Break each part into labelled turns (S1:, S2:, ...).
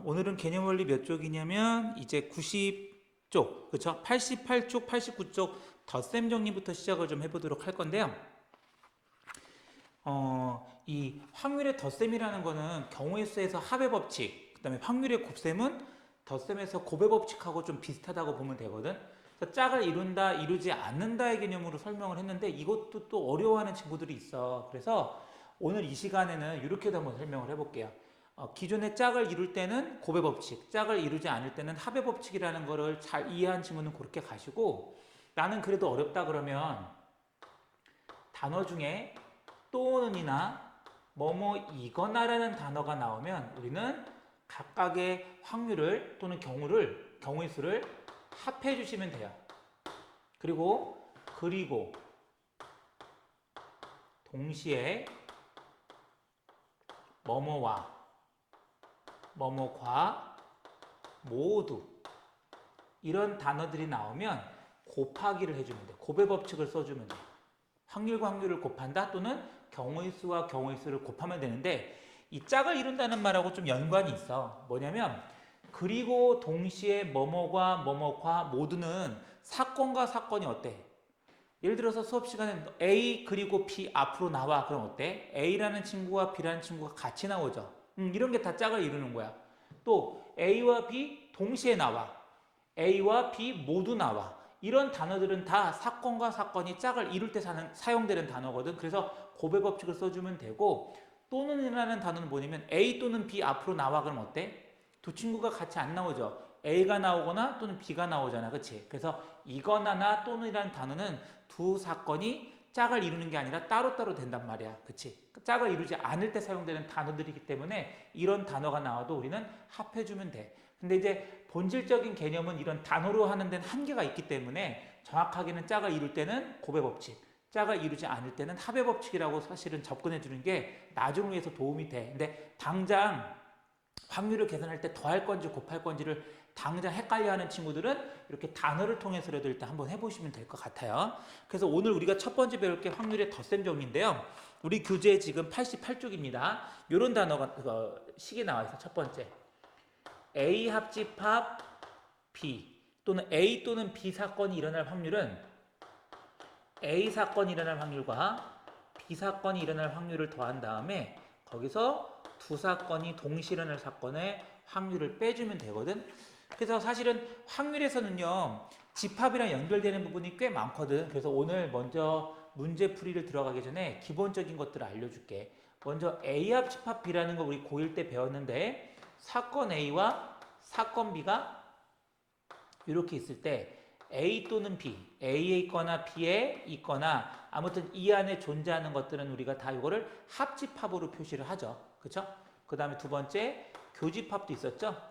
S1: 오늘은 개념 원리 몇 쪽이냐면 이제 90쪽, 그쵸? 88쪽, 89쪽 덧셈 정리부터 시작을 좀 해보도록 할 건데요. 이 확률의 덧셈이라는 거는 경우의 수에서 합의 법칙, 그 다음에 확률의 곱셈은 덧셈에서 곱의 법칙하고 좀 비슷하다고 보면 되거든. 그래서 짝을 이룬다, 이루지 않는다의 개념으로 설명을 했는데 이것도 또 어려워하는 친구들이 있어. 그래서 오늘 이 시간에는 이렇게도 한번 설명을 해볼게요. 기존의 짝을 이룰 때는 곱의 법칙, 짝을 이루지 않을 때는 합의 법칙이라는 거를 잘 이해한 친구는 그렇게 가시고, 나는 그래도 어렵다 그러면 단어 중에 또는이나 뭐뭐이거나라는 단어가 나오면 우리는 각각의 확률을 또는 경우의 수를 합해 주시면 돼요. 그리고 동시에 뭐뭐와 뭐뭐과 모두 이런 단어들이 나오면 곱하기를 해주면 돼. 곱의 법칙을 써주면 돼. 확률과 확률을 곱한다 또는 경우의 수와 경우의 수를 곱하면 되는데, 이 짝을 이룬다는 말하고 좀 연관이 있어. 뭐냐면 그리고 동시에 뭐뭐과 뭐뭐과 모두는 사건과 사건이 어때? 예를 들어서 수업 시간에 A 그리고 B 앞으로 나와. 그럼 어때? A라는 친구와 B라는 친구가 같이 나오죠. 이런 게 다 짝을 이루는 거야. 또 A와 B 동시에 나와. A와 B 모두 나와. 이런 단어들은 다 사건과 사건이 짝을 이룰 때 사용되는 단어거든. 그래서 곱의 법칙을 써주면 되고, 또는이라는 단어는 뭐냐면 A 또는 B 앞으로 나와. 그럼 어때? 두 친구가 같이 안 나오죠. A가 나오거나 또는 B가 나오잖아. 그치? 그래서 이거나나 또는이라는 단어는 두 사건이 짝을 이루는 게 아니라 따로따로 된단 말이야. 그치? 짝을 이루지 않을 때 사용되는 단어들이기 때문에 이런 단어가 나와도 우리는 합해주면 돼. 근데 이제 본질적인 개념은 이런 단어로 하는 데는 한계가 있기 때문에 정확하게는 짝을 이룰 때는 곱의 법칙, 짝을 이루지 않을 때는 합의 법칙이라고 사실은 접근해 주는 게 나중을 위해서 도움이 돼. 근데 당장 확률을 계산할 때 더할 건지 곱할 건지를 당장 헷갈려하는 친구들은 이렇게 단어를 통해서라도 일단 한번 해보시면 될 것 같아요. 그래서 오늘 우리가 첫 번째 배울 게 확률의 덧셈 정리인데요. 우리 교재 지금 88쪽입니다. 이런 단어가 식이 나와 있어. 첫 번째, A 합집합 B 또는 A 또는 B 사건이 일어날 확률은 A 사건이 일어날 확률과 B 사건이 일어날 확률을 더한 다음에 거기서 두 사건이 동시에 일어날 사건의 확률을 빼주면 되거든. 그래서 사실은 확률에서는요, 집합이랑 연결되는 부분이 꽤 많거든. 그래서 오늘 먼저 문제풀이를 들어가기 전에 기본적인 것들을 알려줄게. 먼저 A 합집합 B라는 거 우리 고1 때 배웠는데, 사건 A와 사건 B가 이렇게 있을 때 A 또는 B, A에 있거나 B에 있거나 아무튼 이 안에 존재하는 것들은 우리가 다 이거를 합집합으로 표시를 하죠. 그쵸? 그 다음에 두 번째, 교집합도 있었죠?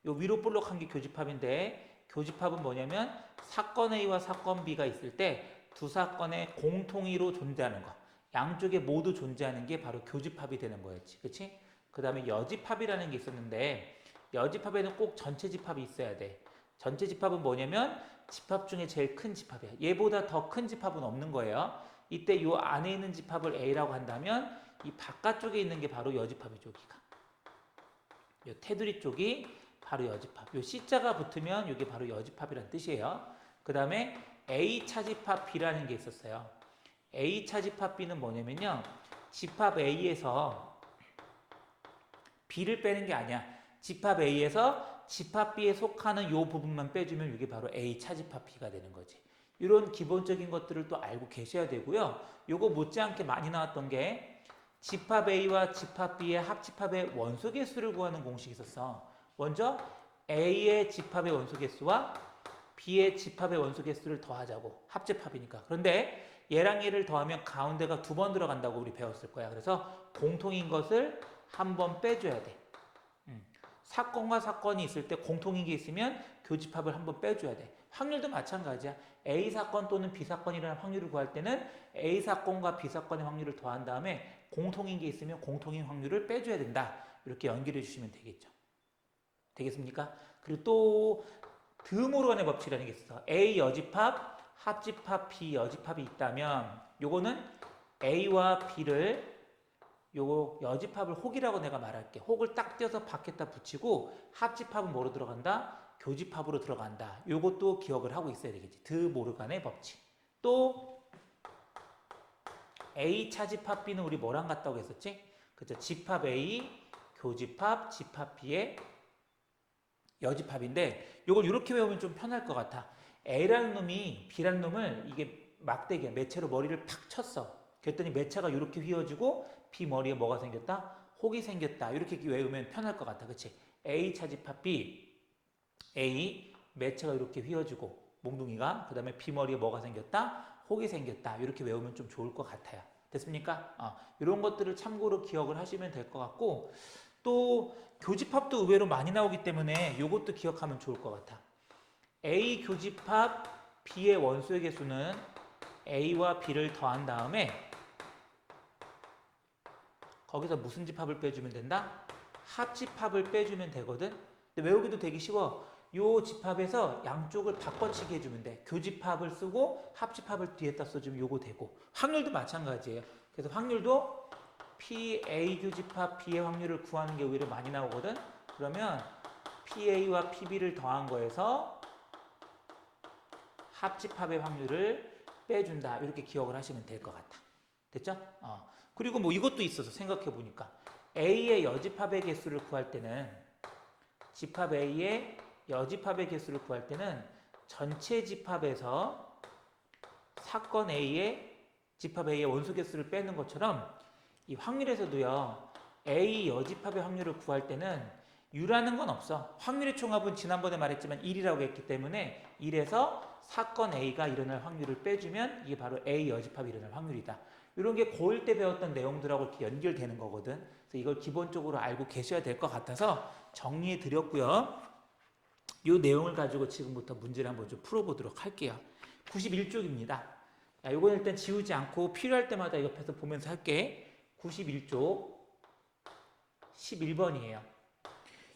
S1: 요 위로 볼록한 게 교집합인데, 교집합은 뭐냐면 사건 A와 사건 B가 있을 때 두 사건의 공통이로 존재하는 거, 양쪽에 모두 존재하는 게 바로 교집합이 되는 거였지. 그치? 그 다음에 여집합이라는 게 있었는데, 여집합에는 꼭 전체 집합이 있어야 돼. 전체 집합은 뭐냐면 집합 중에 제일 큰 집합이야. 얘보다 더 큰 집합은 없는 거예요. 이때 요 안에 있는 집합을 A라고 한다면 이 바깥쪽에 있는 게 바로 여집합이죠. 여기가. 요 테두리 쪽이 바로 여집합. 요 C자가 붙으면 이게 바로 여집합이라는 뜻이에요. 그 다음에 A 차집합 B라는 게 있었어요. A 차집합 B는 뭐냐면요, 집합 A에서 B를 빼는 게 아니야. 집합 A에서 집합 B에 속하는 요 부분만 빼주면 이게 바로 A 차집합 B가 되는 거지. 이런 기본적인 것들을 또 알고 계셔야 되고요. 요거 못지않게 많이 나왔던 게 집합 A와 집합 B의 합집합의 원소개수를 구하는 공식이 있었어. 먼저 A의 집합의 원소개수와 B의 집합의 원소개수를 더하자고. 합집합이니까. 그런데 얘랑 얘를 더하면 가운데가 두 번 들어간다고 우리 배웠을 거야. 그래서 공통인 것을 한 번 빼줘야 돼. 사건과 사건이 있을 때 공통인 게 있으면 교집합을 한번 빼줘야 돼. 확률도 마찬가지야. A 사건 또는 B 사건이라는 확률을 구할 때는 A 사건과 B 사건의 확률을 더한 다음에 공통인 게 있으면 공통인 확률을 빼줘야 된다. 이렇게 연결해 주시면 되겠죠. 되겠습니까? 그리고 또 드모르간의 법칙이라는 게 있어. A 여집합, 합집합, B 여집합이 있다면 요거는 A와 B를 요거 여집합을 혹이라고 내가 말할게. 혹을 딱 떼어서 밖에다 붙이고 합집합은 뭐로 들어간다? 교집합으로 들어간다. 요것도 기억을 하고 있어야 되겠지. 드 모르간의 법칙. 또 A 차집합 B는 우리 뭐랑 같다고 했었지? 그죠? 집합 A, 교집합, 집합 B의 여집합인데 요걸 이렇게 외우면 좀 편할 것 같아. A라는 놈이 B라는 놈을 이게 막대기야. 매체로 머리를 팍 쳤어. 그랬더니 매체가 이렇게 휘어지고 B 머리에 뭐가 생겼다? 혹이 생겼다. 이렇게 외우면 편할 것 같아. 그치? A 차집합 B, A 매체가 이렇게 휘어지고 몽둥이가 그 다음에 B 머리에 뭐가 생겼다? 혹이 생겼다. 이렇게 외우면 좀 좋을 것 같아요. 됐습니까? 이런 것들을 참고로 기억을 하시면 될 것 같고 또 교집합도 의외로 많이 나오기 때문에 이것도 기억하면 좋을 것 같아. A 교집합 B의 원소의 개수는 A와 B를 더한 다음에 거기서 무슨 집합을 빼주면 된다? 합집합을 빼주면 되거든. 근데 외우기도 되게 쉬워. 요 집합에서 양쪽을 바꿔치기 해주면 돼. 교집합을 쓰고 합집합을 뒤에다 써주면 요거 되고. 확률도 마찬가지예요. 그래서 확률도 PA 교집합 B의 확률을 구하는 게 오히려 많이 나오거든. 그러면 PA와 PB를 더한 거에서 합집합의 확률을 빼준다. 이렇게 기억을 하시면 될 것 같아. 됐죠? 그리고 뭐 이것도 있어서 생각해 보니까 A의 여집합의 개수를 구할 때는 집합 A의 여집합의 개수를 구할 때는 전체 집합에서 사건 A의 집합 A의 원소 개수를 빼는 것처럼 이 확률에서도요. A 여집합의 확률을 구할 때는 U라는 건 없어. 확률의 총합은 지난번에 말했지만 1이라고 했기 때문에 1에서 사건 A가 일어날 확률을 빼주면 이게 바로 A 여집합이 일어날 확률이다. 이런 게 고1 때 배웠던 내용들하고 이렇게 연결되는 거거든. 그래서 이걸 기본적으로 알고 계셔야 될 것 같아서 정리해 드렸고요. 이 내용을 가지고 지금부터 문제를 한번 좀 풀어보도록 할게요. 91쪽입니다. 이거는 일단 지우지 않고 필요할 때마다 옆에서 보면서 할게. 91쪽 11번이에요.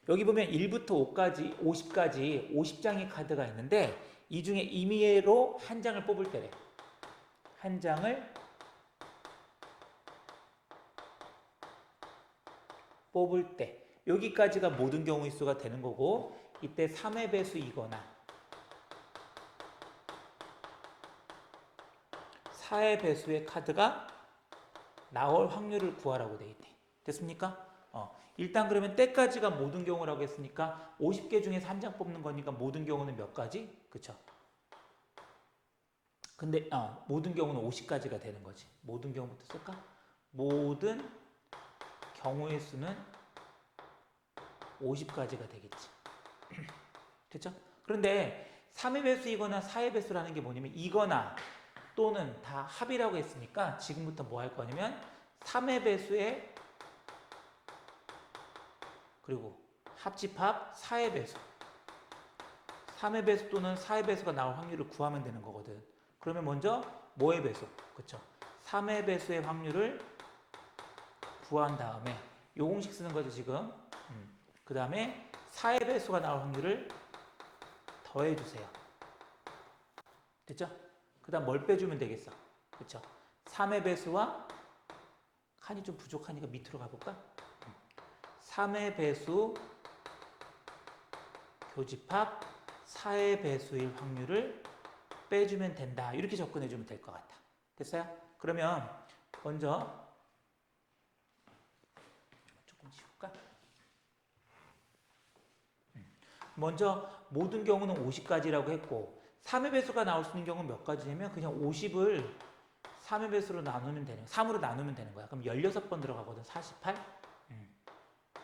S1: 여기 보면 1부터 5까지, 50까지 50장의 카드가 있는데 이 중에 임의로 한 장을 뽑을 때래. 한 장을 뽑을 때 여기까지가 모든 경우의 수가 되는 거고 이때 3의 배수이거나 4의 배수의 카드가 나올 확률을 구하라고 돼 있대. 됐습니까? 일단 그러면 때까지가 모든 경우라고 했으니까 50개 중에서 한 장 뽑는 거니까 모든 경우는 몇 가지? 그쵸? 근데 모든 경우는 50가지가 되는 거지. 모든 경우부터 쓸까? 모든 경우의 수는 50가지가 되겠지. 됐죠? 그런데 3의 배수이거나 4의 배수라는 게 뭐냐면 이거나 또는 다 합이라고 했으니까 지금부터 뭐 할 거냐면 3의 배수에 그리고 합집합 4의 배수 3의 배수 또는 4의 배수가 나올 확률을 구하면 되는 거거든. 그러면 먼저 뭐의 배수? 그쵸? 3의 배수의 확률을 구한 다음에 요 공식 쓰는 거죠 지금. 그 다음에 4의 배수가 나올 확률을 더해주세요. 됐죠? 그 다음 뭘 빼주면 되겠어? 그쵸? 3의 배수와 칸이 좀 부족하니까 밑으로 가볼까? 3의 배수 교집합 4의 배수일 확률을 빼주면 된다. 이렇게 접근해주면 될 것 같아. 됐어요? 그러면 먼저 조금 지울까? 먼저 모든 경우는 50가지라고 했고 3의 배수가 나올 수 있는 경우는 몇 가지냐면 그냥 50을 3의 배수로 나누면 되는 3으로 나누면 되는 거야. 그럼 16번 들어가거든. 48.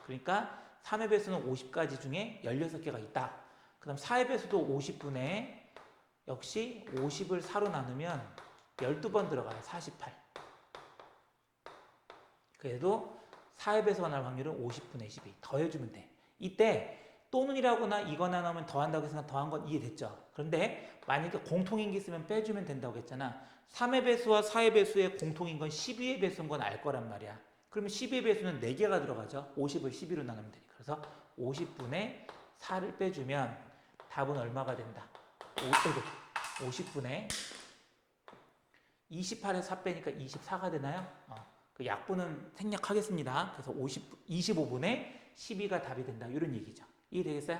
S1: 그러니까 3의 배수는 50가지 중에 16개가 있다. 그 다음 4의 배수도 50분의 역시 50을 4로 나누면 12번 들어가요. 48. 그래도 4의 배수가 나올 확률은 50분의 12. 더해주면 돼. 이때 또는이라거나 이거나 나오면 더한다고 해서 더한 건 이해됐죠? 그런데 만약에 공통인 게 있으면 빼주면 된다고 했잖아. 3의 배수와 4의 배수의 공통인 건 12의 배수인 건 알 거란 말이야. 그러면 12의 배수는 4개가 들어가죠. 50을 12로 나누면 되니까. 그래서 50분의 4를 빼주면 답은 얼마가 된다? 50분의 28에 4 빼니까 24가 되나요? 그 약분은 생략하겠습니다. 그래서 25분의 12가 답이 된다. 이런 얘기죠. 이해되겠어요?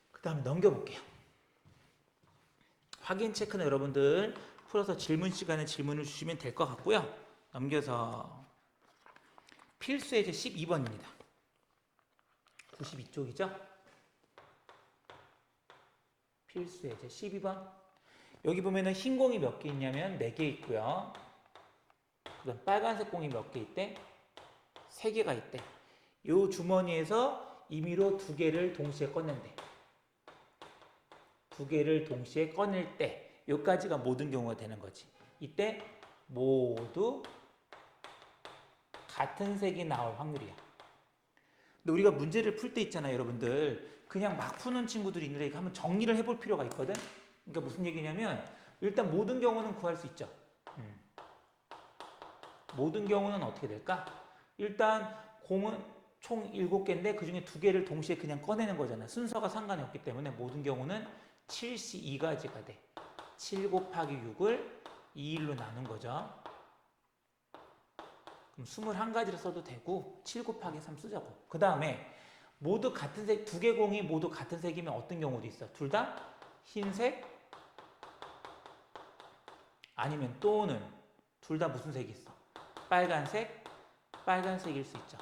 S1: 그 다음에 넘겨볼게요. 확인 체크는 여러분들 풀어서 질문 시간에 질문을 주시면 될 것 같고요. 넘겨서 필수예제 12번입니다. 92쪽이죠? 필수예제 12번. 여기 보면은 흰 공이 몇 개 있냐면 4개 있고요. 그다음 빨간색 공이 몇 개 있대? 3개가 있대. 요 주머니에서 임의로 2개를 동시에 꺼낸대. 2개를 동시에 꺼낼 때 요까지가 모든 경우가 되는 거지. 이때 모두 같은 색이 나올 확률이야. 근데 우리가 문제를 풀 때 있잖아요, 여러분들. 그냥 막 푸는 친구들이 있는데 한번 정리를 해볼 필요가 있거든. 그러니까 무슨 얘기냐면 일단 모든 경우는 구할 수 있죠. 모든 경우는 어떻게 될까? 일단 공은 총 7개인데 그중에 2개를 동시에 그냥 꺼내는 거잖아. 순서가 상관이 없기 때문에 모든 경우는 7시 2가지가 돼. 7 곱하기 6을 2일로 나눈 거죠. 그럼 21가지를 써도 되고 7 곱하기 3 쓰자고. 그 다음에 모두 같은 색, 2개 공이 모두 같은 색이면 어떤 경우도 있어? 둘 다 흰색 아니면 또는 둘 다 무슨 색이 있어? 빨간색, 빨간색일 수 있죠.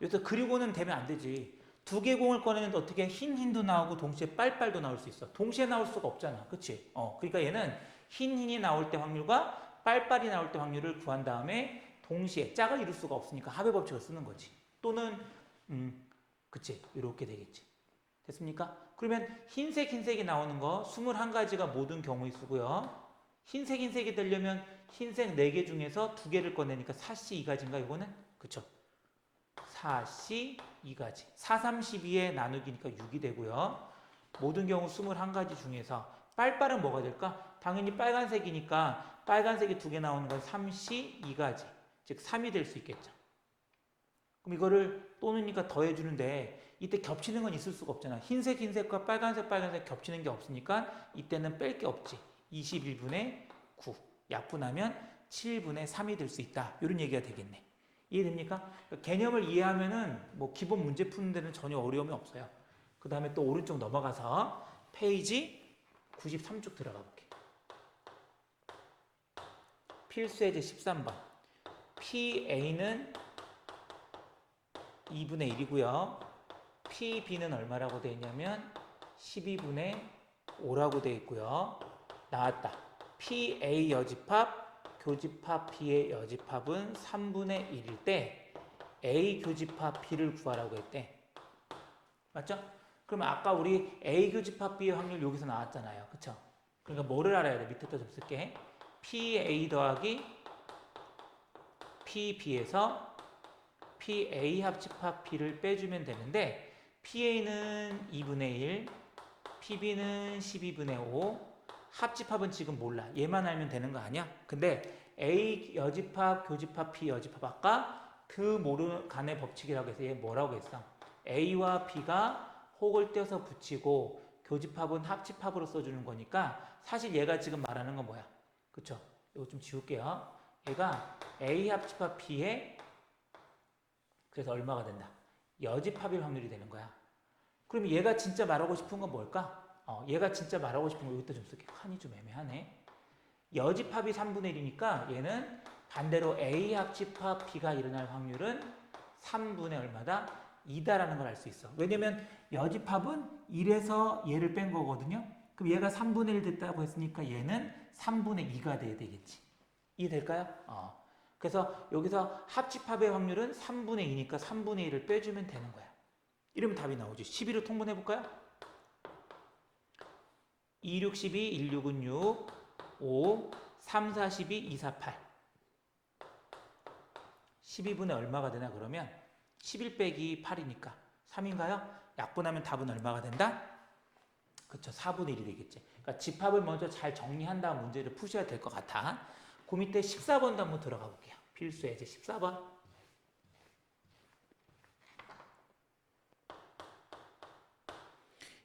S1: 여기서 그리고는 되면 안 되지. 2개 공을 꺼내는데 어떻게 흰도 나오고 동시에 빨빨도 나올 수 있어. 동시에 나올 수가 없잖아. 그치? 그러니까 얘는 흰이 나올 때 확률과 빨빨이 나올 때 확률을 구한 다음에 동시에 짝을 이룰 수가 없으니까 합의 법칙을 쓰는 거지. 또는 그치? 이렇게 되겠지. 됐습니까? 그러면 흰색이 나오는 거 21가지가 모든 경우의 수고요. 흰색이 되려면 흰색 4개 중에서 2개를 꺼내니까 4씨 2가지인가 이거는? 그쵸? 4씨 2가지. 4, 32에 나누기니까 6이 되고요. 모든 경우 21가지 중에서 빨빨은 뭐가 될까? 당연히 빨간색이니까 빨간색이 2개 나오는 건 3씨 2가지. 즉 3이 될 수 있겠죠. 그럼 이거를 또는니까 더해주는데 이때 겹치는 건 있을 수가 없잖아. 흰색과 빨간색 겹치는 게 없으니까 이때는 뺄 게 없지. 21분의 9 약분하면 7분의 3이 될 수 있다. 이런 얘기가 되겠네. 이해됩니까? 개념을 이해하면은 뭐 기본 문제 푸는 데는 전혀 어려움이 없어요. 그 다음에 또 오른쪽 넘어가서 페이지 93쪽 들어가 볼게. 필수예제 13번. PA는 2분의 1이고요. PB는 얼마라고 되어 있냐면 12분의 5라고 되어 있고요. 나왔다. PA 여집합, 교집합 B의 여집합은 3분의 1일 때 A 교집합 B를 구하라고 했대. 맞죠? 그러면 아까 우리 A 교집합 B의 확률 여기서 나왔잖아요. 그쵸? 그러니까 뭐를 알아야 돼? 밑에다 좀 쓸게. PA 더하기 PB에서 PA 합집합 B를 빼주면 되는데 PA는 2분의 1, PB는 12분의 5, 합집합은 지금 몰라. 얘만 알면 되는 거 아니야? 근데 A 여집합, 교집합, B 여집합 아까 그 모르간의 법칙이라고 해서 얘 뭐라고 했어? A와 B가 혹을 떼서 붙이고 교집합은 합집합으로 써주는 거니까 사실 얘가 지금 말하는 건 뭐야? 그쵸? 이거 좀 지울게요. 얘가 A 합집합 B에 그래서 얼마가 된다? 여집합일 확률이 되는 거야. 그럼 얘가 진짜 말하고 싶은 건 뭘까? 얘가 진짜 말하고 싶은 거 이것도 좀 쓸게. 칸이 좀 애매하네. 여집합이 3분의 1이니까 얘는 반대로 A 합집합 B가 일어날 확률은 3분의 얼마다? 2다라는 걸 알 수 있어. 왜냐면 여집합은 1에서 얘를 뺀 거거든요. 그럼 얘가 3분의 1 됐다고 했으니까 얘는 3분의 2가 돼야 되겠지. 이해될까요? 그래서 여기서 합집합의 확률은 3분의 2니까 3분의 1을 빼주면 되는 거야. 이러면 답이 나오지. 12로 통분해볼까요? 2, 6, 12, 1, 6은 6, 5, 3, 4, 12, 2, 4, 8. 12분의 얼마가 되나 그러면 11 빼기 8이니까 3인가요? 약분하면 답은 얼마가 된다? 그쵸, 4분의 1이 되겠지. 그러니까 집합을 먼저 잘 정리한 다음 문제를 푸셔야 될 것 같아. 그 밑에 14번도 한번 들어가 볼게요. 필수예제 14번.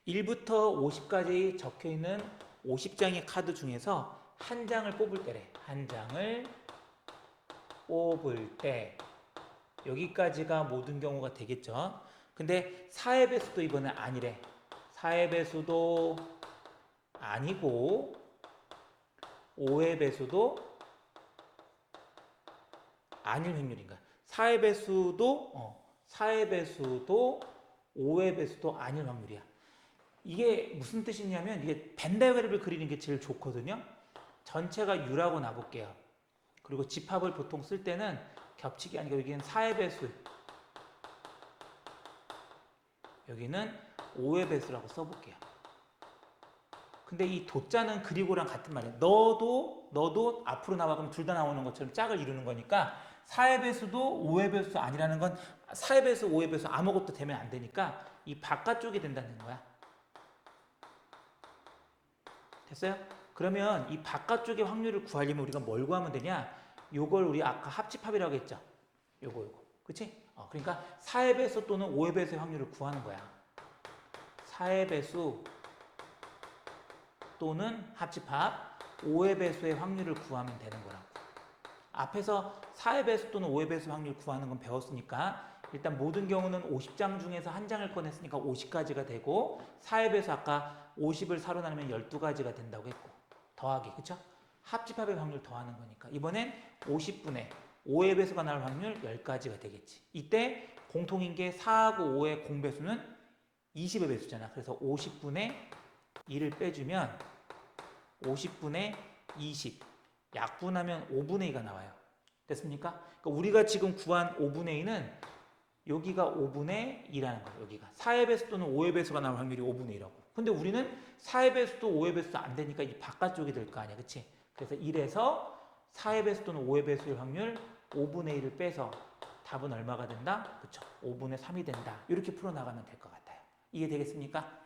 S1: 1부터 50까지 적혀있는 50장의 카드 중에서 한 장을 뽑을 때래. 한 장을 뽑을 때 여기까지가 모든 경우가 되겠죠. 근데 4의 배수도 이번엔 아니래. 4의 배수도 아니고 5의 배수도 아닐 확률인가. 4의 배수도 4의 배수도 5의 배수도 아닐 확률이야. 이게 무슨 뜻이냐면 이게 벤 다이어그램을 그리는 게 제일 좋거든요. 전체가 U라고 놔볼게요. 그리고 집합을 보통 쓸 때는 겹치기 아니고 여기는 4의 배수, 여기는 5의 배수라고 써볼게요. 근데 이 도자는 그리고랑 같은 말이에요. 너도 앞으로 나와 그럼 둘 다 나오는 것처럼 짝을 이루는 거니까 4의 배수도 5의 배수 아니라는 건 4의 배수, 5의 배수 아무것도 되면 안 되니까 이 바깥쪽이 된다는 거야. 됐어요? 그러면 이 바깥쪽의 확률을 구하려면 우리가 뭘 구하면 되냐? 요걸 우리 아까 합집합이라고 했죠? 요거. 그치? 그러니까 4의 배수 또는 5의 배수의 확률을 구하는 거야. 4의 배수 또는 합집합, 5의 배수의 확률을 구하면 되는 거라고. 앞에서 4의 배수 또는 5의 배수 확률 구하는 건 배웠으니까 일단 모든 경우는 50장 중에서 한 장을 꺼냈으니까 50가지가 되고 4의 배수 아까 50을 4로 나누면 12가지가 된다고 했고 더하기, 그쵸? 합집합의 확률 더하는 거니까 이번엔 50분의 5의 배수가 나올 확률 10가지가 되겠지. 이때 공통인 게 4하고 5의 공배수는 20의 배수잖아. 그래서 50분의 2를 빼주면 50분의 20 약분하면 5분의 2가 나와요. 됐습니까? 그러니까 우리가 지금 구한 5분의 2는 여기가 5분의 2라는 거예요. 여기가 4의 배수 또는 5의 배수가 나올 확률이 5분의 2라고. 근데 우리는 4의 배수도 5의 배수도 안 되니까 이 바깥쪽이 될 거 아니야. 그치? 그래서 1에서 4의 배수 또는 5의 배수의 확률 5분의 1을 빼서 답은 얼마가 된다? 그쵸? 5분의 3이 된다. 이렇게 풀어나가면 될 것 같아요. 이해되겠습니까?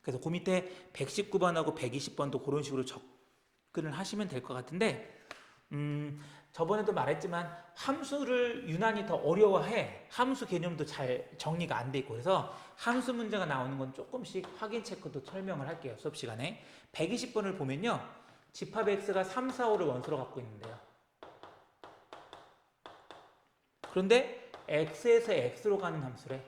S1: 그래서 그 밑에 119번하고 120번도 그런 식으로 접근을 하시면 될 것 같은데 저번에도 말했지만 함수를 유난히 더 어려워해. 함수 개념도 잘 정리가 안 돼 있고 그래서 함수 문제가 나오는 건 조금씩 확인 체크도 설명을 할게요. 수업 시간에 120번을 보면요. 집합 x가 3, 4, 5를 원소로 갖고 있는데요. 그런데 x에서 x로 가는 함수래.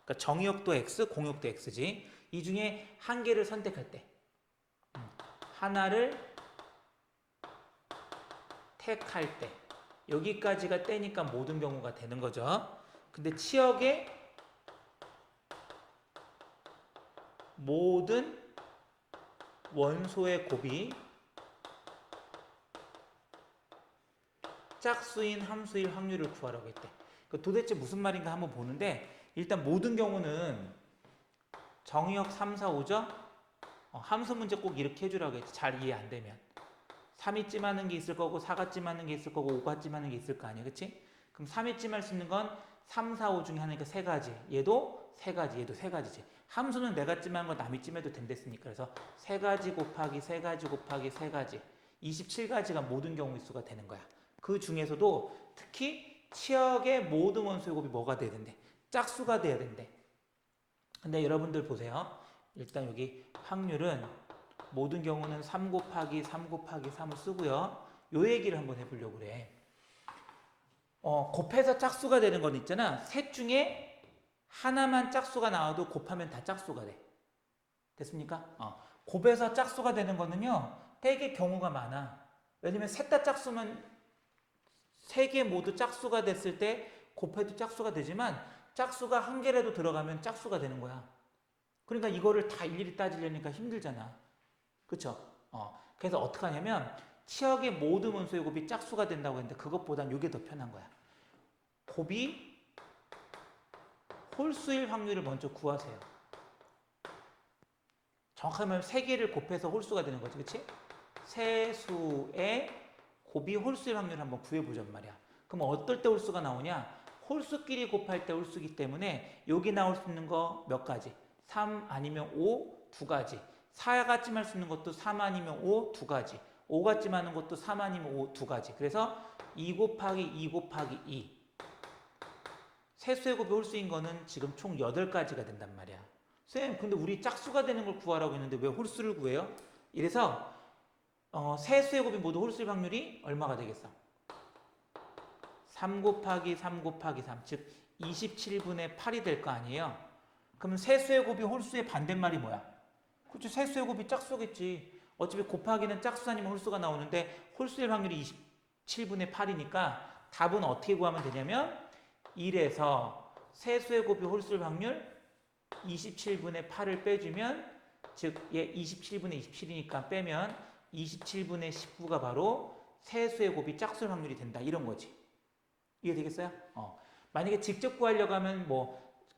S1: 그러니까 정의역도 x, 공역도 x지. 이 중에 한 개를 선택할 때 하나를 택할 때 여기까지가 때니까 모든 경우가 되는 거죠. 근데 치역의 모든 원소의 곱이 짝수인 함수일 확률을 구하라고 했대. 도대체 무슨 말인가 한번 보는데 일단 모든 경우는 정의역 3, 4, 5죠? 함수 문제 꼭 이렇게 해주라고 했지. 잘 이해 안 되면. 3이 찜하는 게 있을 거고 4가 찜하는 게 있을 거고 5가 찜하는 게 있을 거 아니야. 그치? 그럼 3이 찜할 수 있는 건 3, 4, 5 중에 하나니까 3가지. 얘도 3가지. 얘도 3가지지. 함수는 내가 찜한 건 남이 찜해도 된댔으니까. 그래서 3가지 곱하기 3가지 곱하기 3가지. 27가지가 모든 경우의 수가 되는 거야. 그 중에서도 특히 치역의 모든 원소의 곱이 뭐가 돼야 된대? 짝수가 돼야 된대. 근데 여러분들 보세요. 일단 여기 확률은 모든 경우는 3 곱하기 3 곱하기 3을 쓰고요. 요 얘기를 한번 해보려고 그래. 곱해서 짝수가 되는 건 있잖아. 셋 중에 하나만 짝수가 나와도 곱하면 다 짝수가 돼. 됐습니까? 곱해서 짝수가 되는 거는요. 되게 경우가 많아. 왜냐면 셋 다 짝수면 세 개 모두 짝수가 됐을 때 곱해도 짝수가 되지만 짝수가 한 개라도 들어가면 짝수가 되는 거야. 그러니까 이거를 다 일일이 따지려니까 힘들잖아. 그쵸? 그래서 어떻게 하냐면 치역의 모든 원소의 곱이 짝수가 된다고 했는데 그것보단 이게 더 편한 거야. 곱이 홀수일 확률을 먼저 구하세요. 정확하게 말하면 세 개를 곱해서 홀수가 되는 거지. 그치? 세 수의 곱이 홀수일 확률을 한번 구해보자는 말이야. 그럼 어떨 때 홀수가 나오냐? 홀수끼리 곱할 때 홀수기 때문에 여기 나올 수 있는 거 몇 가지? 3 아니면 5, 2가지. 4가 찜할 수 있는 것도 3 아니면 5, 2가지. 5가 찜하는 것도 3 아니면 5, 2가지. 그래서 2 곱하기 2 곱하기 2. 세수의 곱이 홀수인 거는 지금 총 8가지가 된단 말이야. 쌤, 근데 우리 짝수가 되는 걸 구하라고 했는데 왜 홀수를 구해요? 이래서 세 수의 곱이 모두 홀수일 확률이 얼마가 되겠어? 3 곱하기 3 곱하기 3, 즉 27분의 8이 될 거 아니에요? 그럼 세 수의 곱이 홀수의 반대말이 뭐야? 그렇죠. 세 수의 곱이 짝수겠지. 어차피 곱하기는 짝수 아니면 홀수가 나오는데 홀수일 확률이 27분의 8이니까 답은 어떻게 구하면 되냐면 1에서 세 수의 곱이 홀수일 확률 27분의 8을 빼주면 즉 얘 27분의 27이니까 빼면 27분의 19가 바로 세 수의 곱이 짝수일 확률이 된다. 이런 거지. 이해되겠어요? 만약에 직접 구하려고 하면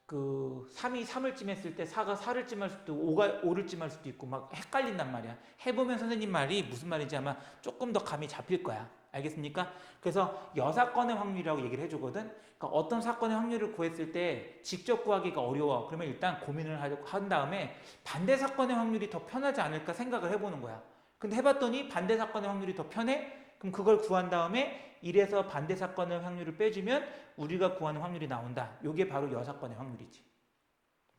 S1: 그 3이 3을 찜했을 때 4가 4를 찜할 수도 있고 5가 5를 찜할 수도 있고 막 헷갈린단 말이야. 해보면 선생님 말이 무슨 말인지 아마 조금 더 감이 잡힐 거야. 알겠습니까? 그래서 여사건의 확률이라고 얘기를 해주거든. 그러니까 어떤 사건의 확률을 구했을 때 직접 구하기가 어려워. 그러면 일단 고민을 한 다음에 반대 사건의 확률이 더 편하지 않을까 생각을 해보는 거야. 근데 해봤더니 반대 사건의 확률이 더 편해? 그럼 그걸 구한 다음에 1에서 반대 사건의 확률을 빼주면 우리가 구하는 확률이 나온다. 이게 바로 여사건의 확률이지.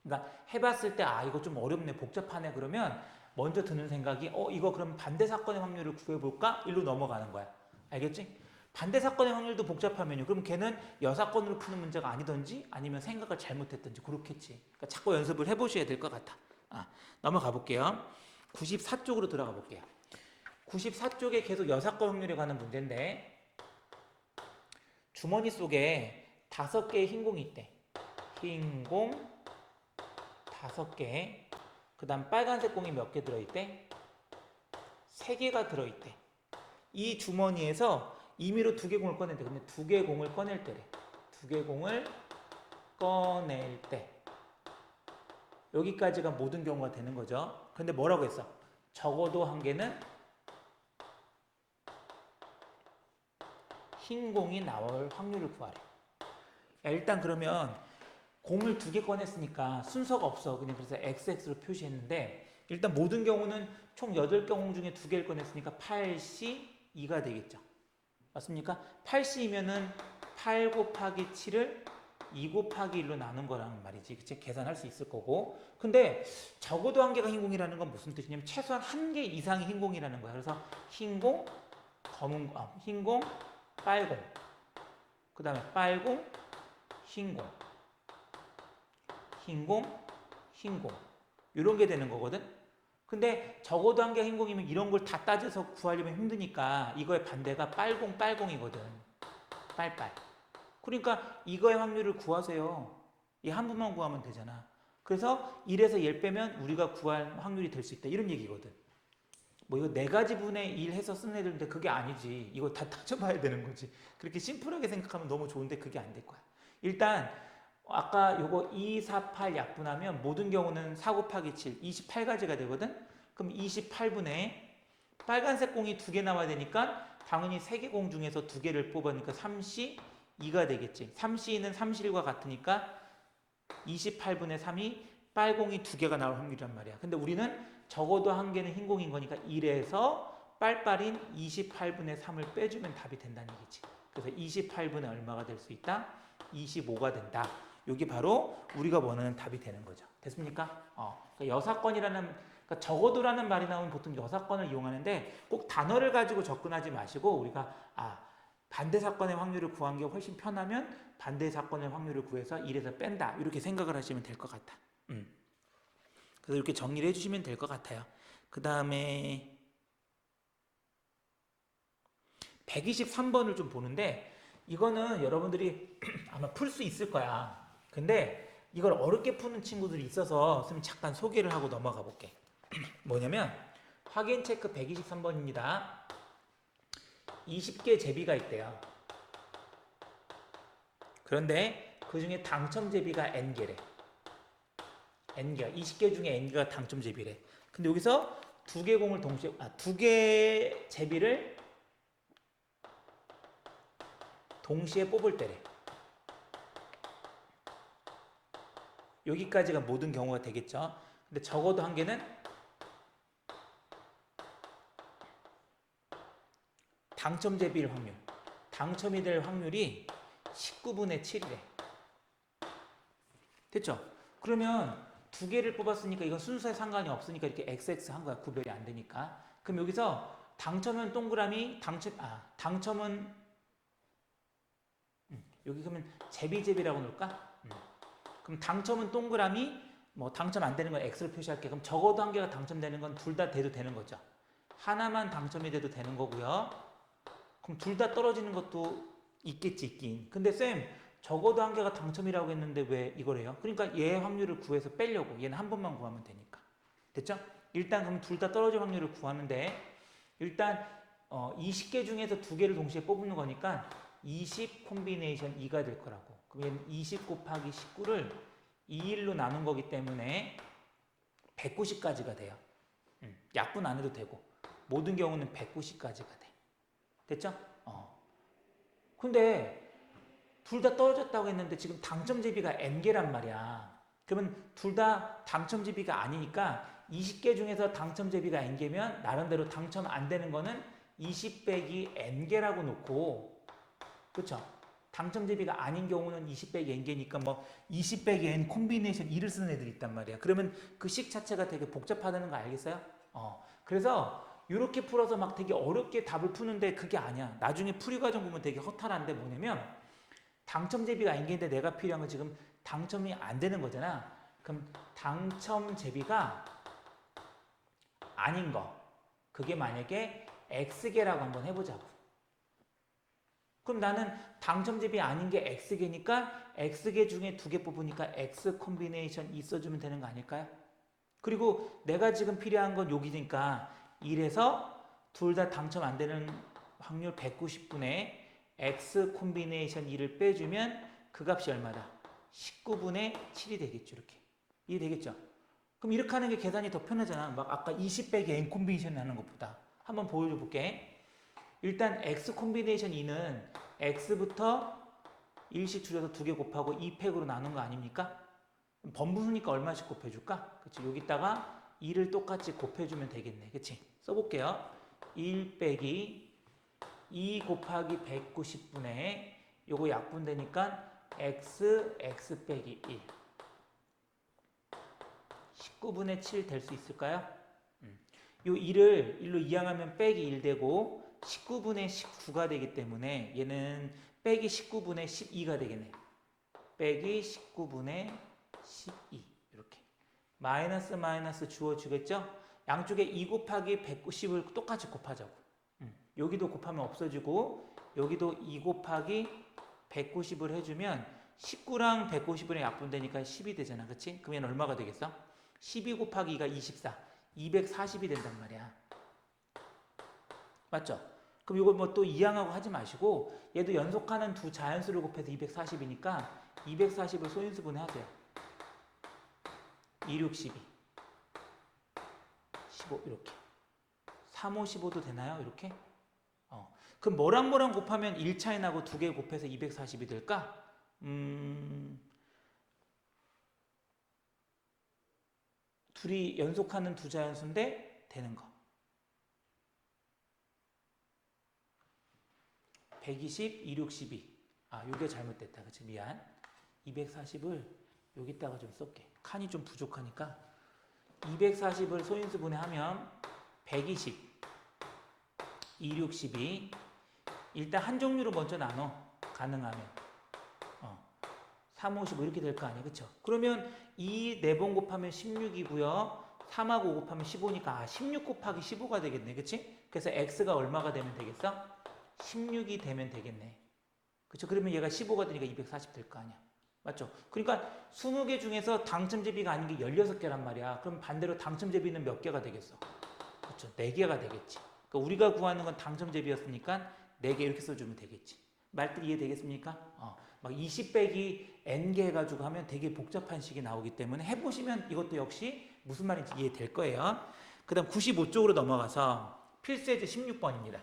S1: 그러니까 해봤을 때 이거 좀 어렵네, 복잡하네 그러면 먼저 드는 생각이 이거 그럼 반대 사건의 확률을 구해볼까? 일로 넘어가는 거야. 알겠지? 반대 사건의 확률도 복잡하면요. 그럼 걔는 여사건으로 푸는 문제가 아니던지 아니면 생각을 잘못했던지 그렇겠지. 그러니까 자꾸 연습을 해보셔야 될 것 같아. 넘어가 볼게요. 94쪽으로 들어가 볼게요. 94쪽에 계속 여사건 확률에 관한 문제인데 주머니 속에 5개의 흰 공이 있대. 흰 공 5개. 그 다음 빨간색 공이 몇 개 들어있대? 3개가 들어있대. 이 주머니에서 임의로 2개 공을 꺼낼 때, 근데 2개 공을 꺼낼 때래. 2개 공을 꺼낼 때. 여기까지가 모든 경우가 되는 거죠. 근데 뭐라고 했어? 적어도 한 개는 흰 공이 나올 확률을 구하래. 일단 그러면 공을 2개 꺼냈으니까 순서가 없어. 그냥 그래서 XX로 표시했는데 일단 모든 경우는 총 8개 공 중에 2개를 꺼냈으니까 8C2가 되겠죠. 맞습니까? 8C이면은 8 곱하기 7을 2 곱하기 1로 나눈 거라는 말이지. 그치? 계산할 수 있을 거고. 근데 적어도 한 개가 흰 공이라는 건 무슨 뜻이냐면 최소한 한 개 이상이 흰 공이라는 거야. 그래서 흰 공, 흰 공, 빨공. 그 다음에 빨공, 흰공. 흰공, 흰공. 이런 게 되는 거거든. 근데 적어도 한 개 흰공이면 이런 걸 다 따져서 구하려면 힘드니까 이거의 반대가 빨공, 빨공이거든. 빨빨. 그러니까 이거의 확률을 구하세요. 이 한 부만 구하면 되잖아. 그래서 1에서 1 빼면 우리가 구할 확률이 될 수 있다. 이런 얘기거든. 이거 4가지 분의 1 해서 쓰는 애들인데 그게 아니지. 이거 다 따져봐야 되는 거지. 그렇게 심플하게 생각하면 너무 좋은데 그게 안 될 거야. 일단 아까 요거 2, 4, 8 약분하면 모든 경우는 4 곱하기 7, 28가지가 되거든? 그럼 28분의 빨간색 공이 2개 나와야 되니까 당연히 3개 공 중에서 2개를 뽑으니까 3C2가 되겠지. 3C는 3C1과 같으니까 28분의 3이 빨공이 2개가 나올 확률이란 말이야. 근데 우리는 적어도 한 개는 흰 공인 거니까 1에서 빨빨인 28분의 3을 빼주면 답이 된다는 얘기지. 그래서 28분의 얼마가 될 수 있다? 25가 된다. 이게 바로 우리가 원하는 답이 되는 거죠. 됐습니까? 그러니까 여사건이라는, 그러니까 적어도라는 말이 나오면 보통 여사건을 이용하는데 꼭 단어를 가지고 접근하지 마시고 우리가 반대 사건의 확률을 구한 게 훨씬 편하면 반대 사건의 확률을 구해서 1에서 뺀다. 이렇게 생각을 하시면 될 것 같다. 그래서 이렇게 정리를 해주시면 될 것 같아요. 그 다음에 123번을 좀 보는데 이거는 여러분들이 아마 풀 수 있을 거야. 근데 이걸 어렵게 푸는 친구들이 있어서 선생님 잠깐 소개를 하고 넘어가 볼게. 뭐냐면 확인 체크 123번입니다. 20개 제비가 있대요. 그런데 그 중에 당첨 제비가 N개래. N개가 20개 중에 N개가 당첨 제비래. 근데 여기서 2개 공을 동시에 2개 제비를 동시에 뽑을 때래. 여기까지가 모든 경우가 되겠죠. 근데 적어도 한 개는 당첨 제비일 확률. 당첨이 될 확률이 19분의 7이래. 됐죠? 그러면 2개를 뽑았으니까 이건 순서에 상관이 없으니까 이렇게 XX 한 거야. 구별이 안 되니까. 그럼 여기서 당첨은 동그라미, 당첨은 여기 그러면 제비제비라고 놓을까? 그럼 당첨은 동그라미, 뭐 당첨 안 되는 건 X로 표시할게. 그럼 적어도 한 개가 당첨되는 건 둘 다 돼도 되는 거죠. 하나만 당첨이 돼도 되는 거고요. 그럼 둘 다 떨어지는 것도 있겠지, 있긴. 근데 쌤, 적어도 한 개가 당첨이라고 했는데 왜 이거래요? 그러니까 얘 확률을 구해서 빼려고. 얘는 한 번만 구하면 되니까. 됐죠? 일단 그럼 둘 다 떨어질 확률을 구하는데 일단 20개 중에서 두 개를 동시에 뽑는 거니까 20 콤비네이션 2가 될 거라고. 그럼 얘는 20 곱하기 19를 2일로 나눈 거기 때문에 190까지가 돼요. 약분 안 해도 되고 모든 경우는 190까지가 돼. 됐죠? 근데 둘 다 떨어졌다고 했는데 지금 당첨 제비가 n개란 말이야. 그러면 둘 다 당첨 제비가 아니니까 20개 중에서 당첨 제비가 n개면 나름대로 당첨 안 되는 거는 20 빼기 n개라고 놓고, 그렇죠? 당첨 제비가 아닌 경우는 20 빼기 n개니까 뭐 20 빼기 n 콤비네이션 2를 쓰는 애들이 있단 말이야. 그러면 그 식 자체가 되게 복잡하다는 거 알겠어요? 그래서 이렇게 풀어서 막 되게 어렵게 답을 푸는데 그게 아니야. 나중에 풀이 과정 보면 되게 허탈한데 뭐냐면 당첨 제비가 n개인데 내가 필요한 건 지금 당첨이 안 되는 거잖아. 그럼 당첨 제비가 아닌 거, 그게 만약에 X개라고 한번 해보자고. 그럼 나는 당첨 제비 아닌 게 X개니까 X개 중에 두 개 뽑으니까 X 콤비네이션 2 써주면 되는 거 아닐까요? 그리고 내가 지금 필요한 건 여기니까 1에서 둘 다 당첨 안 되는 확률 190분의 X 콤비네이션 2를 빼주면 그 값이 얼마다? 19분의 7이 되겠죠. 이렇게. 이해되겠죠? 그럼 이렇게 하는 게 계산이 더 편하잖아. 막 아까 20 빼기 n 콤비네이션 하는 것보다. 한번 보여줘 볼게. 일단 x 콤비네이션 2는 x부터 1씩 줄여서 2개 곱하고 2팩으로 나눈 거 아닙니까? 번분수니까 얼마씩 곱해줄까? 그치? 여기다가 2를 똑같이 곱해주면 되겠네. 그치? 써볼게요. 1 빼기 2 곱하기 190분의 요거 약분되니까 x 빼기 1 19분의 7 될 수 있을까요? 요 1을 1로 이항하면 빼기 1 되고 19분의 19가 되기 때문에 얘는 빼기 19분의 12가 되겠네. 빼기 19분의 12 이렇게 마이너스 마이너스 주어주겠죠? 양쪽에 2 곱하기 190을 똑같이 곱하자고. 여기도 곱하면 없어지고 여기도 2 곱하기 190을 해주면 19랑 190을 약분되니까 10이 되잖아. 그치? 그러면 얼마가 되겠어? 12 곱하기 2가 24 240이 된단 말이야. 맞죠? 그럼 이걸 뭐 또 이항하고 하지 마시고 얘도 연속하는 두 자연수를 곱해서 240이니까 240을 소인수분 해야 돼요. 2, 6, 12 15 이렇게 3, 5, 15도 되나요? 이렇게? 그럼 뭐랑 뭐랑 곱하면 1차이 나고 두 개 곱해서 240이 될까? 둘이 연속하는 두 자연수인데 되는 거. 120, 2, 6, 12. 요게 잘못됐다. 그치? 미안. 240을 여기다가 좀 쏠게. 칸이 좀 부족하니까 240을 소인수분해 하면 120, 2, 6, 12. 일단 한 종류로 먼저 나눠. 가능하면. 3, 5, 15 이렇게 될 거 아니야. 그쵸? 그러면 이 4번 곱하면 16이고요. 3하고 5 곱하면 15니까 16 곱하기 15가 되겠네. 그치? 그래서 x가 얼마가 되면 되겠어? 16이 되면 되겠네. 그쵸? 그러면 얘가 15가 되니까 240 될 거 아니야. 맞죠? 그러니까 20개 중에서 당첨제비가 아닌 게 16개란 말이야. 그럼 반대로 당첨제비는 몇 개가 되겠어? 그쵸? 4개가 되겠지. 그러니까 우리가 구하는 건 당첨제비였으니까 4개 이렇게 써주면 되겠지. 말들 이해되겠습니까? 막 20 빼기 n개 해가지고 하면 되게 복잡한 식이 나오기 때문에 해보시면 이것도 역시 무슨 말인지 이해될 거예요. 그 다음 95쪽으로 넘어가서 필수예제 16번입니다.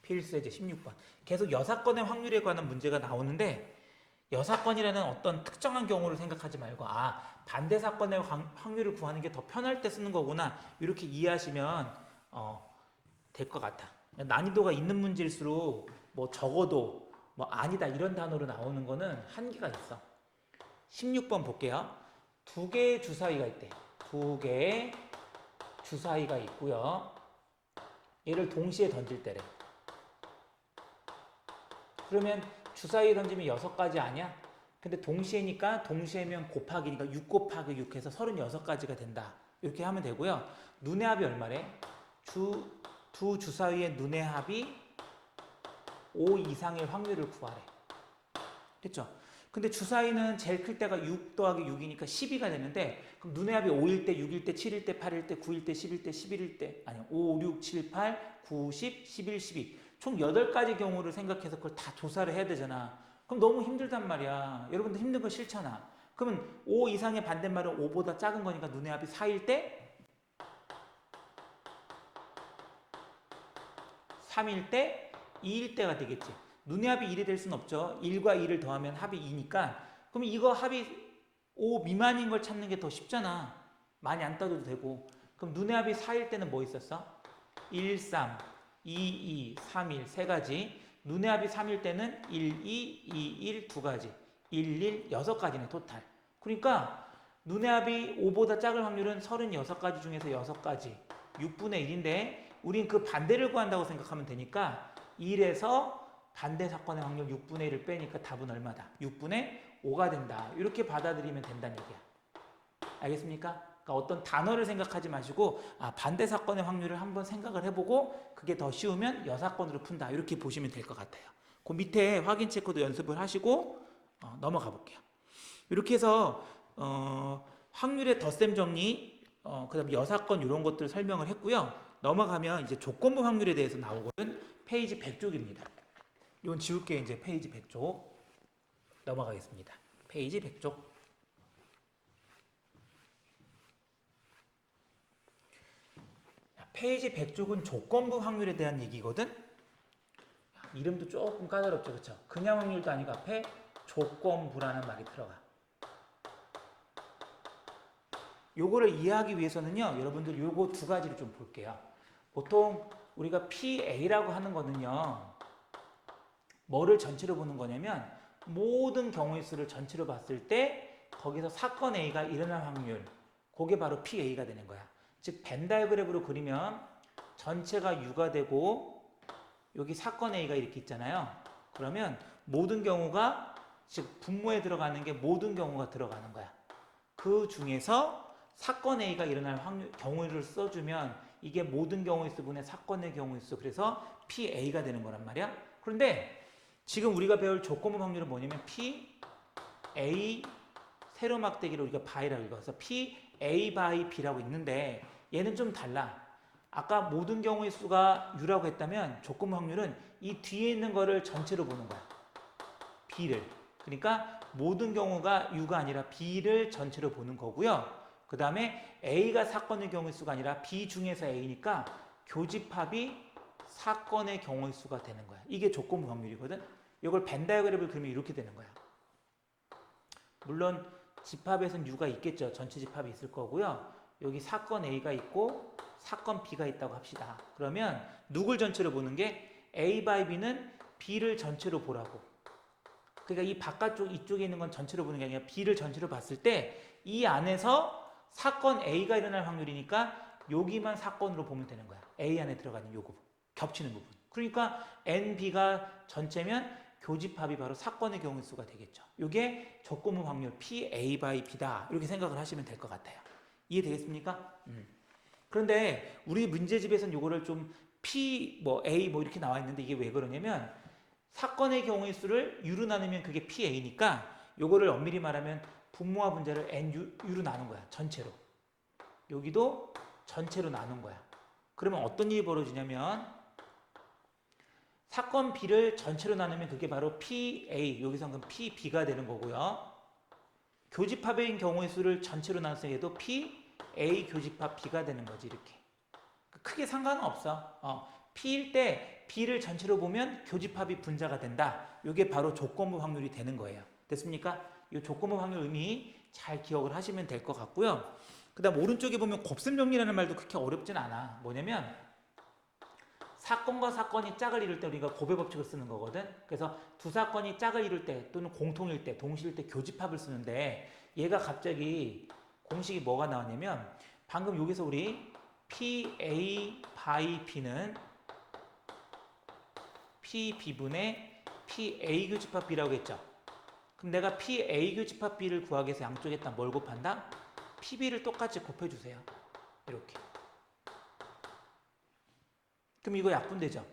S1: 필수예제 16번. 계속 여사건의 확률에 관한 문제가 나오는데 여사건이라는 어떤 특정한 경우를 생각하지 말고 반대 사건의 확률을 구하는 게 더 편할 때 쓰는 거구나 이렇게 이해하시면 될 것 같아. 난이도가 있는 문제일수록 뭐 적어도 뭐 아니다 이런 단어로 나오는 거는 한계가 있어. 16번 볼게요. 두 개의 주사위가 있대. 두 개의 주사위가 있고요. 얘를 동시에 던질 때래. 그러면 주사위에 던지면 6가지 아니야? 근데 동시에니까 동시에면 곱하기니까 6 곱하기 6 해서 36가지가 된다. 이렇게 하면 되고요. 눈의 합이 얼마래? 두 주사위의 눈의 합이 5 이상일 확률을 구하래. 됐죠? 근데 주사위는 제일 클 때가 6 더하기 6이니까 12가 되는데 그럼 눈의 합이 5일 때, 6일 때, 7일 때, 8일 때, 9일 때, 10일 때, 11일 때 아니 5, 6, 7, 8, 9, 10, 11, 12 총 8가지 경우를 생각해서 그걸 다 조사를 해야 되잖아. 그럼 너무 힘들단 말이야. 여러분들 힘든 거 싫잖아. 그러면 5 이상의 반대말은 5보다 작은 거니까 눈의 합이 4일 때 3일 때 2일 때가 되겠지. 눈의 합이 1이 될 수는 없죠. 1과 2를 더하면 합이 2니까 그럼 이거 합이 5 미만인 걸 찾는 게 더 쉽잖아. 많이 안 따져도 되고. 그럼 눈의 합이 4일 때는 뭐 있었어? 1, 3, 2, 2, 3, 1 세 가지. 눈의 합이 3일 때는 1, 2, 2, 1 두 가지. 1, 1, 6가지네 토탈. 그러니까 눈의 합이 5보다 작을 확률은 36가지 중에서 6가지. 6분의 1인데 우린 그 반대를 구한다고 생각하면 되니까 1에서 반대 사건의 확률 6분의 1을 빼니까 답은 얼마다? 6분의 5가 된다. 이렇게 받아들이면 된다는 얘기야. 알겠습니까? 그러니까 어떤 단어를 생각하지 마시고 반대 사건의 확률을 한번 생각을 해보고 그게 더 쉬우면 여사건으로 푼다. 이렇게 보시면 될 것 같아요. 그 밑에 확인 체크도 연습을 하시고 넘어가 볼게요. 이렇게 해서 확률의 덧셈 정리, 그다음 여사건 이런 것들을 설명을 했고요. 넘어가면 이제 조건부 확률에 대해서 나오거든. 페이지 100쪽입니다. 이건 지울게. 이제 페이지 100쪽 넘어가겠습니다. 페이지 100쪽. 페이지 100쪽은 조건부 확률에 대한 얘기거든. 이름도 조금 까다롭죠, 그렇죠? 그냥 확률도 아니고 앞에 조건부라는 말이 들어가. 요거를 이해하기 위해서는요, 여러분들 요거 두 가지를 좀 볼게요. 보통 우리가 PA라고 하는 거는요, 뭐를 전체로 보는 거냐면 모든 경우의 수를 전체로 봤을 때 거기서 사건 A가 일어날 확률, 그게 바로 PA가 되는 거야. 즉 벤 다이어그램으로 그리면 전체가 U가 되고 여기 사건 A가 이렇게 있잖아요. 그러면 모든 경우가, 즉 분모에 들어가는 게 모든 경우가 들어가는 거야. 그 중에서 사건 A가 일어날 확률, 경우를 써주면 이게 모든 경우의 수분의 사건의 경우의 수, 그래서 PA가 되는 거란 말이야. 그런데 지금 우리가 배울 조건부 확률은 뭐냐면 PA 세로 막대기로 우리가 바이라고 읽어서 PA by B라고 있는데 얘는 좀 달라. 아까 모든 경우의 수가 U라고 했다면 조건부 확률은 이 뒤에 있는 거를 전체로 보는 거야. B를. 그러니까 모든 경우가 U가 아니라 B를 전체로 보는 거고요. 그 다음에 A가 사건의 경우의 수가 아니라 B 중에서 A니까 교집합이 사건의 경우의 수가 되는 거야. 이게 조건부 확률이거든. 이걸 벤 다이어그램을 그리면 이렇게 되는 거야. 물론 집합에선 U가 있겠죠. 전체 집합이 있을 거고요. 여기 사건 A가 있고 사건 B가 있다고 합시다. 그러면 누굴 전체로 보는 게 A by B는 B를 전체로 보라고. 그러니까 이 바깥쪽 이쪽에 있는 건 전체로 보는 게 아니라 B를 전체로 봤을 때 이 안에서 사건 A가 일어날 확률이니까 여기만 사건으로 보면 되는 거야. A 안에 들어가는 요 부분, 겹치는 부분. 그러니까 NB가 전체면 교집합이 바로 사건의 경우 수가 되겠죠. 이게 조건부 확률 PA by B다. 이렇게 생각을 하시면 될 것 같아요. 이해되겠습니까? 그런데 우리 문제집에서는 이거를 좀 P, A 이렇게 나와 있는데 이게 왜 그러냐면 사건의 경우의 수를 U로 나누면 그게 PA니까 이거를 엄밀히 말하면 분모와 분자를 NU로 나눈 거야. 전체로. 여기도 전체로 나눈 거야. 그러면 어떤 일이 벌어지냐면 사건 B를 전체로 나누면 그게 바로 PA, 여기서 그럼 PB가 되는 거고요. 교집합인 경우의 수를 전체로 나눴을 때도 PA 교집합 B가 되는 거지, 이렇게. 크게 상관은 없어. P일 때 B를 전체로 보면 교집합이 분자가 된다. 이게 바로 조건부 확률이 되는 거예요. 됐습니까? 이 조건부 확률 의미 잘 기억을 하시면 될 것 같고요. 그 다음 오른쪽에 보면 곱셈 정리라는 말도 그렇게 어렵진 않아. 뭐냐면 사건과 사건이 짝을 이룰 때 우리가 곱의 법칙을 쓰는 거거든. 그래서 두 사건이 짝을 이룰 때 또는 공통일 때, 동시일 때 교집합을 쓰는데 얘가 갑자기 공식이 뭐가 나왔냐면 방금 여기서 우리 PA by B는 PB분의 PA 교집합 B라고 했죠. 그럼 내가 PA 교집합 B를 구하기 위해서 양쪽에다 뭘 곱한다? PB를 똑같이 곱해주세요. 이렇게. 그럼 이거 약분되죠?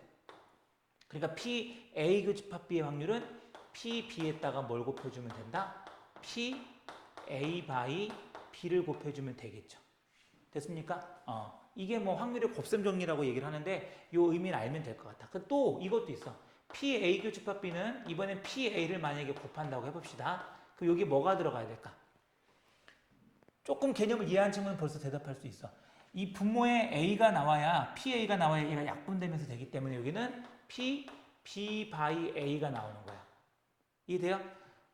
S1: 그러니까 PA 교집합 B의 확률은 PB에다가 뭘 곱해주면 된다? PA by B를 곱해주면 되겠죠. 됐습니까? 이게 뭐 확률의 곱셈 정리라고 얘기를 하는데 이 의미를 알면 될 것 같아. 또 이것도 있어. PA 교집합 B는 이번엔 PA를 만약에 곱한다고 해봅시다. 그럼 여기 뭐가 들어가야 될까? 조금 개념을 이해한 친구는 벌써 대답할 수 있어. 이 분모에 A가 나와야 PA가 나와야 얘가 약분되면서 되기 때문에 여기는 B by A가 나오는 거야. 이해돼요?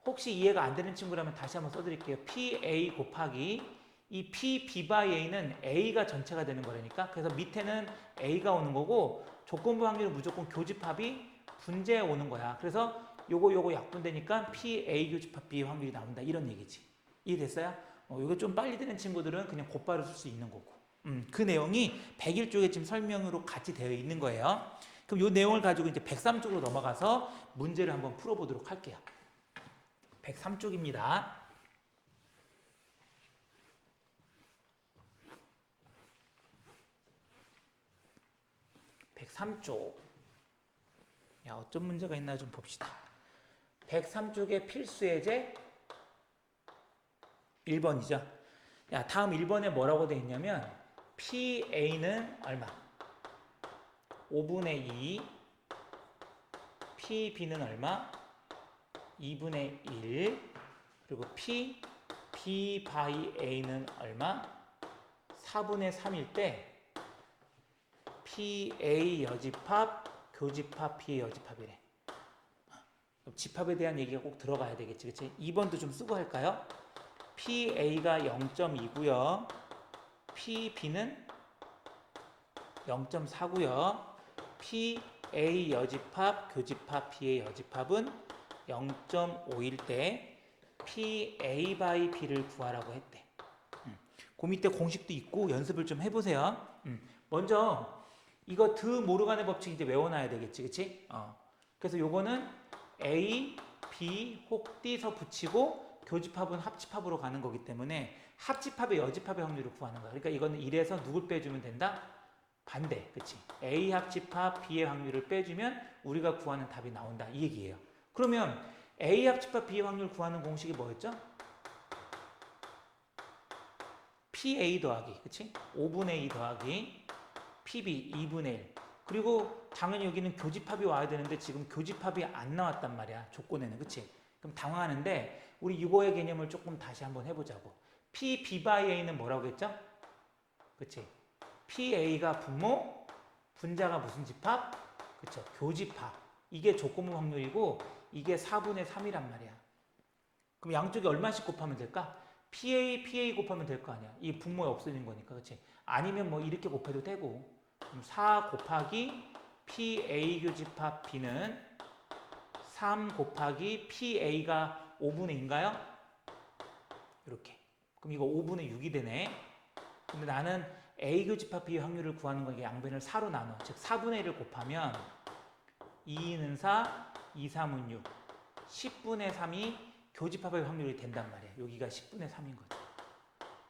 S1: 혹시 이해가 안 되는 친구라면 다시 한번 써드릴게요. PA 곱하기 이 B by A는 A가 전체가 되는 거라니까. 그래서 밑에는 A가 오는 거고 조건부 확률은 무조건 교집합이 분재에 오는 거야. 그래서 요거 약분되니까 PA 교집합 B의 확률이 나온다. 이런 얘기지. 이해됐어요? 이거 좀 빨리 되는 친구들은 그냥 곧바로 쓸 수 있는 거고. 그 내용이 101쪽에 지금 설명으로 같이 되어 있는 거예요. 그럼 이 내용을 가지고 이제 103쪽으로 넘어가서 문제를 한번 풀어보도록 할게요. 103쪽입니다. 야, 어떤 문제가 있나 좀 봅시다. 103쪽의 필수 예제 1번이죠. 야, 다음 1번에 뭐라고 되어 있냐면 PA는 얼마? 5분의 2 PB는 얼마? 2분의 1 그리고 B by A는 얼마? 4분의 3일 때 PA 여집합, 교집합, PA 여집합이래. 집합에 대한 얘기가 꼭 들어가야 되겠지, 그치? 2번도 좀 쓰고 할까요? PA가 0.2고요. PB는 0.4고요. PA 여집합, 교집합, PA 여집합은 0.5일 때 PA by B를 구하라고 했대. 그 밑에 공식도 있고 연습을 좀 해보세요. 먼저 이거 드 모르간의 법칙 이제 외워놔야 되겠지, 그치? 그래서 요거는 A, B 혹 D서 붙이고 교집합은 합집합으로 가는 거기 때문에 합집합의 여집합의 확률을 구하는 거야. 그러니까 이거는 1에서 누굴 빼주면 된다? 반대, 그치? A 합집합 B의 확률을 빼주면 우리가 구하는 답이 나온다, 이 얘기예요. 그러면 A 합집합 B의 확률 구하는 공식이 뭐였죠? PA 더하기, 그치? 5분의 2 더하기 PB 2분의 1. 그리고 당연히 여기는 교집합이 와야 되는데 지금 교집합이 안 나왔단 말이야, 조건에는, 그치? 그럼 당황하는데 우리 이거의 개념을 조금 다시 한번 해보자고. PB by A는 뭐라고 했죠? 그치? PA가 분모, 분자가 무슨 집합? 그쵸? 교집합. 이게 조건부 확률이고 이게 4분의 3이란 말이야. 그럼 양쪽에 얼마씩 곱하면 될까? PA 곱하면 될 거 아니야. 이 분모에 없어지는 거니까, 그치? 아니면 뭐 이렇게 곱해도 되고. 그럼 4 곱하기 PA 교집합 B는 3 곱하기 PA가 5분의 2인가요? 이렇게. 그럼 이거 5분의 6이 되네. 근데 나는 A 교집합 B의 확률을 구하는 거니까 양변을 4로 나눠. 즉 4분의 1을 곱하면 2는 4, 2, 3은 6. 10분의 3이 교집합의 확률이 된단 말이야. 여기가 10분의 3인 거죠.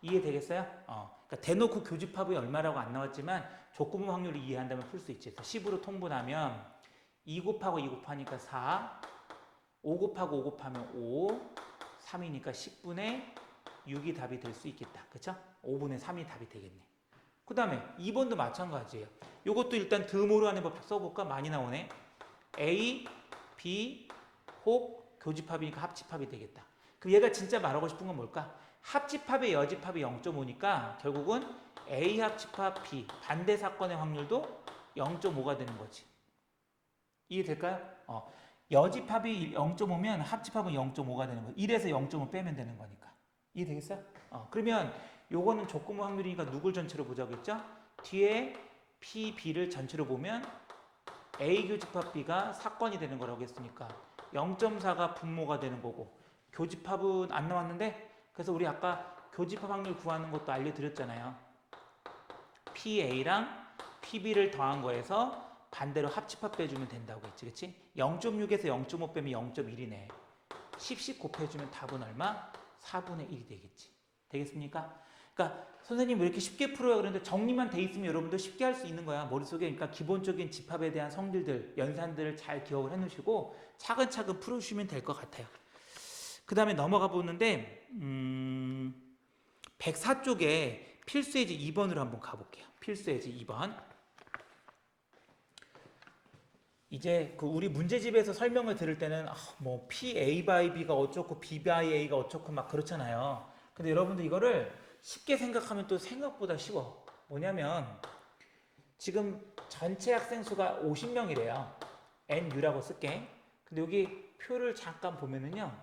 S1: 이해되겠어요? 그러니까 대놓고 교집합이 얼마라고 안 나왔지만 조건부 확률을 이해한다면 풀 수 있지. 그래서 10으로 통분하면 2 곱하고 2 곱하니까 4, 5 곱하고 5 곱하면 5, 3이니까 10분의 6이 답이 될 수 있겠다. 그쵸? 5분의 3이 답이 되겠네. 그 다음에 2번도 마찬가지예요. 이것도 일단 드모르 하는 법 써볼까? 많이 나오네. A, B, 혹 교집합이니까 합집합이 되겠다. 그럼 얘가 진짜 말하고 싶은 건 뭘까? 합집합의 여집합이 0.5니까 결국은 A 합집합 B 반대 사건의 확률도 0.5가 되는 거지. 이해될까요? 여집합이 0.5면 합집합은 0.5가 되는 거야. 1에서 0.5 빼면 되는 거니까. 이해되겠어요? 그러면 요거는 조건부 확률이니까 누굴 전체로 보자고 했죠? 뒤에 P, B를 전체로 보면 A 교집합 B가 사건이 되는 거라고 했으니까 0.4가 분모가 되는 거고 교집합은 안 나왔는데 그래서 우리 아까 교집합 확률 구하는 것도 알려드렸잖아요. PA랑 PB를 더한 거에서 반대로 합집합 빼주면 된다고 했지, 그치? 0.6에서 0.5 빼면 0.1이네. 10씩 곱해주면 답은 얼마? 4분의 1이 되겠지. 되겠습니까? 그러니까 선생님 왜 이렇게 쉽게 풀어요? 그런데 정리만 돼 있으면 여러분도 쉽게 할 수 있는 거야. 머릿속에 그러니까 기본적인 집합에 대한 성질들, 연산들을 잘 기억을 해 놓으시고 차근차근 풀어주시면 될 것 같아요. 그 다음에 넘어가 보는데 104쪽에 필수예제 2번으로 한번 가볼게요. 필수예제 2번. 이제 그 우리 문제집에서 설명을 들을 때는 뭐 PA by B가 어쩌고 B by A가 어쩌고 막 그렇잖아요. 근데 여러분들 이거를 쉽게 생각하면 또 생각보다 쉬워. 뭐냐면 지금 전체 학생 수가 50명이래요. NU라고 쓸게. 근데 여기 표를 잠깐 보면은요.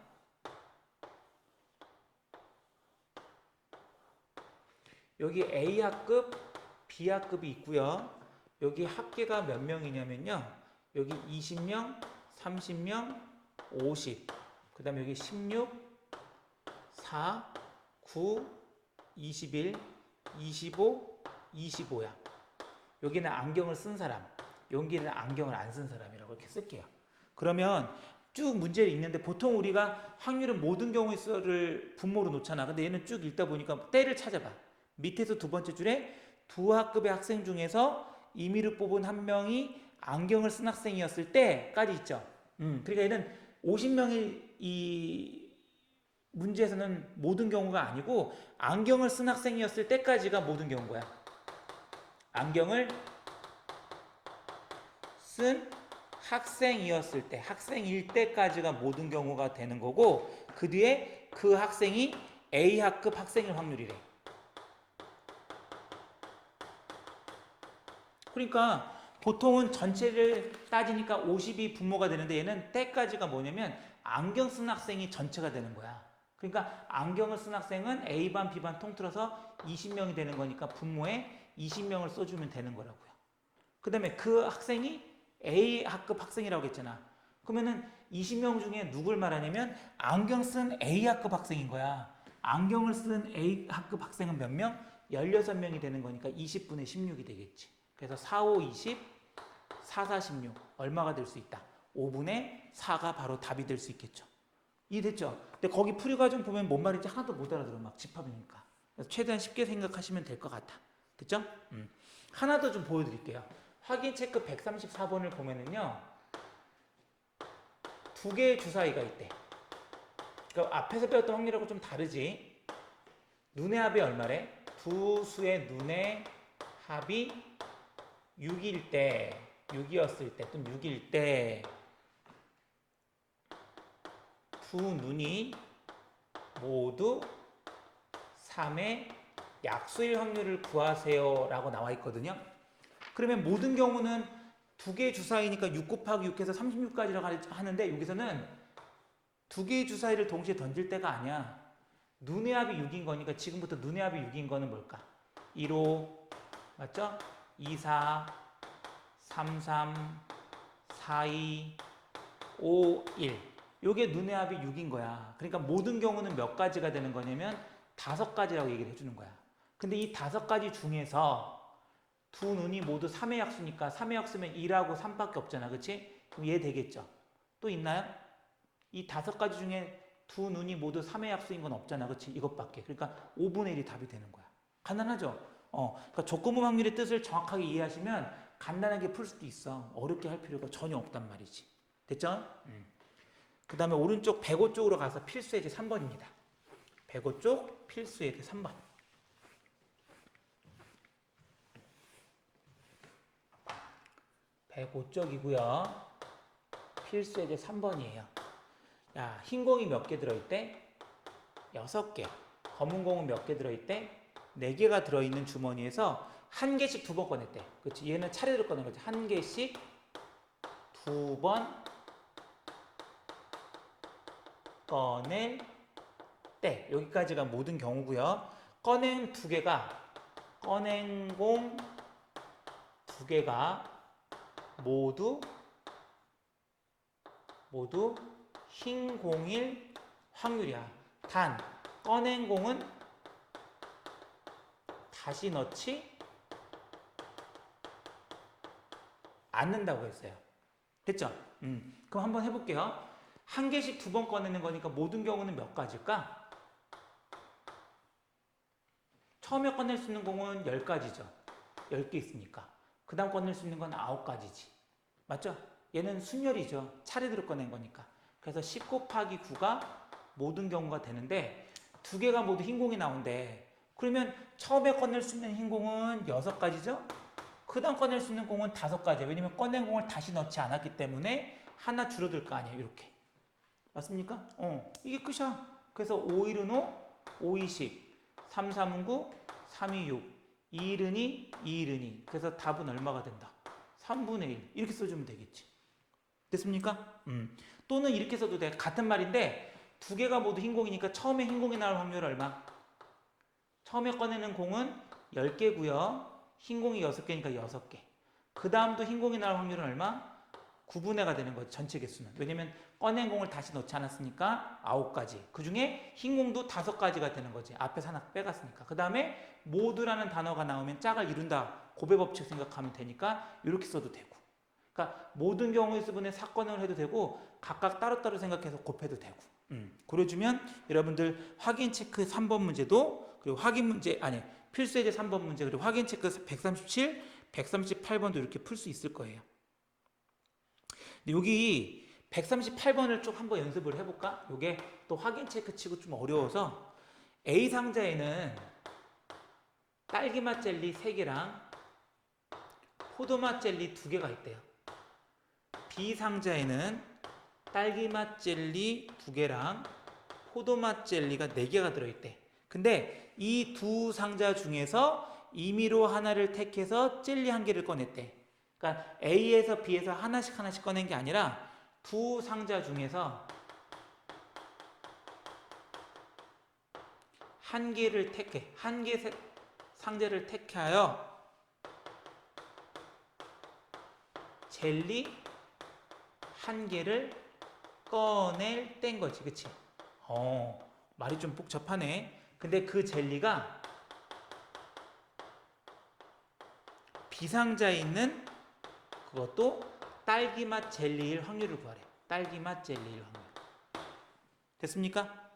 S1: 여기 A학급, B학급이 있고요. 여기 학계가 몇 명이냐면요. 여기 20명, 30명, 50. 그 다음에 여기 16, 4, 9, 21, 25, 25야. 여기는 안경을 쓴 사람, 여기는 안경을 안 쓴 사람이라고 이렇게 쓸게요. 그러면 쭉 문제를 읽는데 보통 우리가 확률은 모든 경우의 수를 분모로 놓잖아. 근데 얘는 쭉 읽다 보니까 때를 찾아봐. 밑에서 두 번째 줄에 두 학급의 학생 중에서 임의로 뽑은 한 명이 안경을 쓴 학생이었을 때까지 있죠. 그러니까 얘는 50명이 이 문제에서는 모든 경우가 아니고 안경을 쓴 학생이었을 때까지가 모든 경우인 거야. 안경을 쓴 학생이었을 때, 학생일 때까지가 모든 경우가 되는 거고 그 뒤에 그 학생이 A학급 학생일 확률이래. 그러니까 보통은 전체를 따지니까 50이 분모가 되는데 얘는 때까지가 뭐냐면 안경 쓴 학생이 전체가 되는 거야. 그러니까 안경을 쓴 학생은 A반, B반 통틀어서 20명이 되는 거니까 분모에 20명을 써주면 되는 거라고요. 그 다음에 그 학생이 A학급 학생이라고 했잖아. 그러면은 20명 중에 누굴 말하냐면 안경 쓴 A학급 학생인 거야. 안경을 쓴 A학급 학생은 몇 명? 16명이 되는 거니까 20분의 16이 되겠지. 그래서 4, 5, 20, 4, 4, 16 얼마가 될 수 있다? 5분의 4가 바로 답이 될 수 있겠죠. 이해됐죠? 근데 거기 풀이 과정 보면 뭔 말인지 하나도 못 알아들어. 막 집합이니까. 그래서 최대한 쉽게 생각하시면 될 것 같아. 됐죠? 하나 더 좀 보여드릴게요. 확인 체크 134번을 보면은요. 두 개의 주사위가 있대. 그러니까 앞에서 배웠던 확률하고 좀 다르지. 눈의 합이 얼마래? 두 수의 눈의 합이 6일 때, 6이었을 때, 또는 6일 때 두 눈이 모두 3의 약수일 확률을 구하세요 라고 나와 있거든요. 그러면 모든 경우는 두 개의 주사위니까 6 곱하기 6해서 36까지라고 하는데 여기서는 두 개의 주사위를 동시에 던질 때가 아니야. 눈의 합이 6인 거니까 지금부터 눈의 합이 6인 거는 뭘까? 1, 5 맞죠? 2, 4 3, 3 4, 2 5, 1 요게 눈의 합이 6인 거야. 그러니까 모든 경우는 몇 가지가 되는 거냐면 5가지라고 얘기를 해주는 거야. 근데 이 5가지 중에서 두 눈이 모두 3의 약수니까 3의 약수면 1하고 3밖에 없잖아. 그치? 그럼 얘 되겠죠. 또 있나요? 이 5가지 중에 두 눈이 모두 3의 약수인 건 없잖아. 그치? 이것밖에. 그러니까 5분의 1이 답이 되는 거야. 간단하죠? 그러니까 조건부 확률의 뜻을 정확하게 이해하시면 간단하게 풀 수도 있어. 어렵게 할 필요가 전혀 없단 말이지. 됐죠? 그 다음에 오른쪽 105 쪽으로 가서 필수예제 3번입니다. 105 쪽 필수예제 3번. 105 쪽이고요. 필수예제 3번이에요. 야, 흰 공이 몇 개 들어있대? 6개. 검은 공은 몇 개 들어있대? 4개가 들어있는 주머니에서 한 개씩 2번 꺼냈대. 그렇지? 얘는 차례로 꺼낸 거지. 한 개씩 2번 꺼낼 때. 여기까지가 모든 경우고요. 꺼낸 공 2개가 모두 흰 공일 확률이야. 단 꺼낸 공은 다시 넣지 않는다고 했어요. 됐죠? 그럼 한번 해볼게요. 한 개씩 두 번 꺼내는 거니까 모든 경우는 몇 가지일까? 처음에 꺼낼 수 있는 공은 10가지죠. 10개 있으니까. 그 다음 꺼낼 수 있는 건 9가지지. 맞죠? 얘는 순열이죠. 차례대로 꺼낸 거니까. 그래서 10 곱하기 9가 모든 경우가 되는데 두 개가 모두 흰 공이 나온대. 그러면 처음에 꺼낼 수 있는 흰 공은 6가지죠? 그 다음 꺼낼 수 있는 공은 5가지예요. 왜냐면 꺼낸 공을 다시 넣지 않았기 때문에 하나 줄어들 거 아니에요. 이렇게. 맞습니까? 이게 끝이야. 그래서 5, 1은 5, 5, 2, 10, 3, 3은 9, 3, 2, 6, 2, 1은 2, 2, 1은 2. 그래서 답은 얼마가 된다? 3분의 1. 이렇게 써주면 되겠지. 됐습니까? 또는 이렇게 써도 돼. 같은 말인데 두 개가 모두 흰 공이니까 처음에 흰 공이 나올 확률 얼마? 처음에 꺼내는 공은 10개고요. 흰 공이 6개니까 6개. 그 다음도 흰 공이 나올 확률은 얼마? 9분의가 되는 거죠. 전체 개수는. 왜냐면 꺼낸 공을 다시 넣지 않았으니까 9가지. 그 중에 흰 공도 5가지가 되는 거지. 앞에서 하나 빼갔으니까. 그 다음에 모두라는 단어가 나오면 짝을 이룬다. 고배 법칙 생각하면 되니까 이렇게 써도 되고. 그러니까 모든 경우의 수분에 사건을 해도 되고 각각 따로따로 생각해서 곱해도 되고. 그래주면 여러분들 확인 체크 3번 문제도 그리고 확인 문제 아니 필수 예제 3번 문제 그리고 확인 체크 137, 138번도 이렇게 풀 수 있을 거예요. 근데 여기 138번을 쭉 한번 연습을 해볼까? 이게 또 확인 체크 치고 좀 어려워서 A 상자에는 딸기맛 젤리 3개랑 포도맛 젤리 2개가 있대요. B 상자에는 딸기맛 젤리 2개랑 포도맛 젤리가 4개가 들어있대. 근데 이 두 상자 중에서 임의로 하나를 택해서 젤리 1개를 꺼냈대. 그러니까 A에서 B에서 하나씩 꺼낸 게 아니라 두 상자 중에서 한 개를 택해. 한 개 상자를 택하여 젤리 1개를 꺼낼 땐 거지. 그치? 말이 좀 복잡하네. 근데 그 젤리가 B상자에 있는 그것도 딸기맛 젤리일 확률을 구하래. 딸기맛 젤리일 확률. 됐습니까?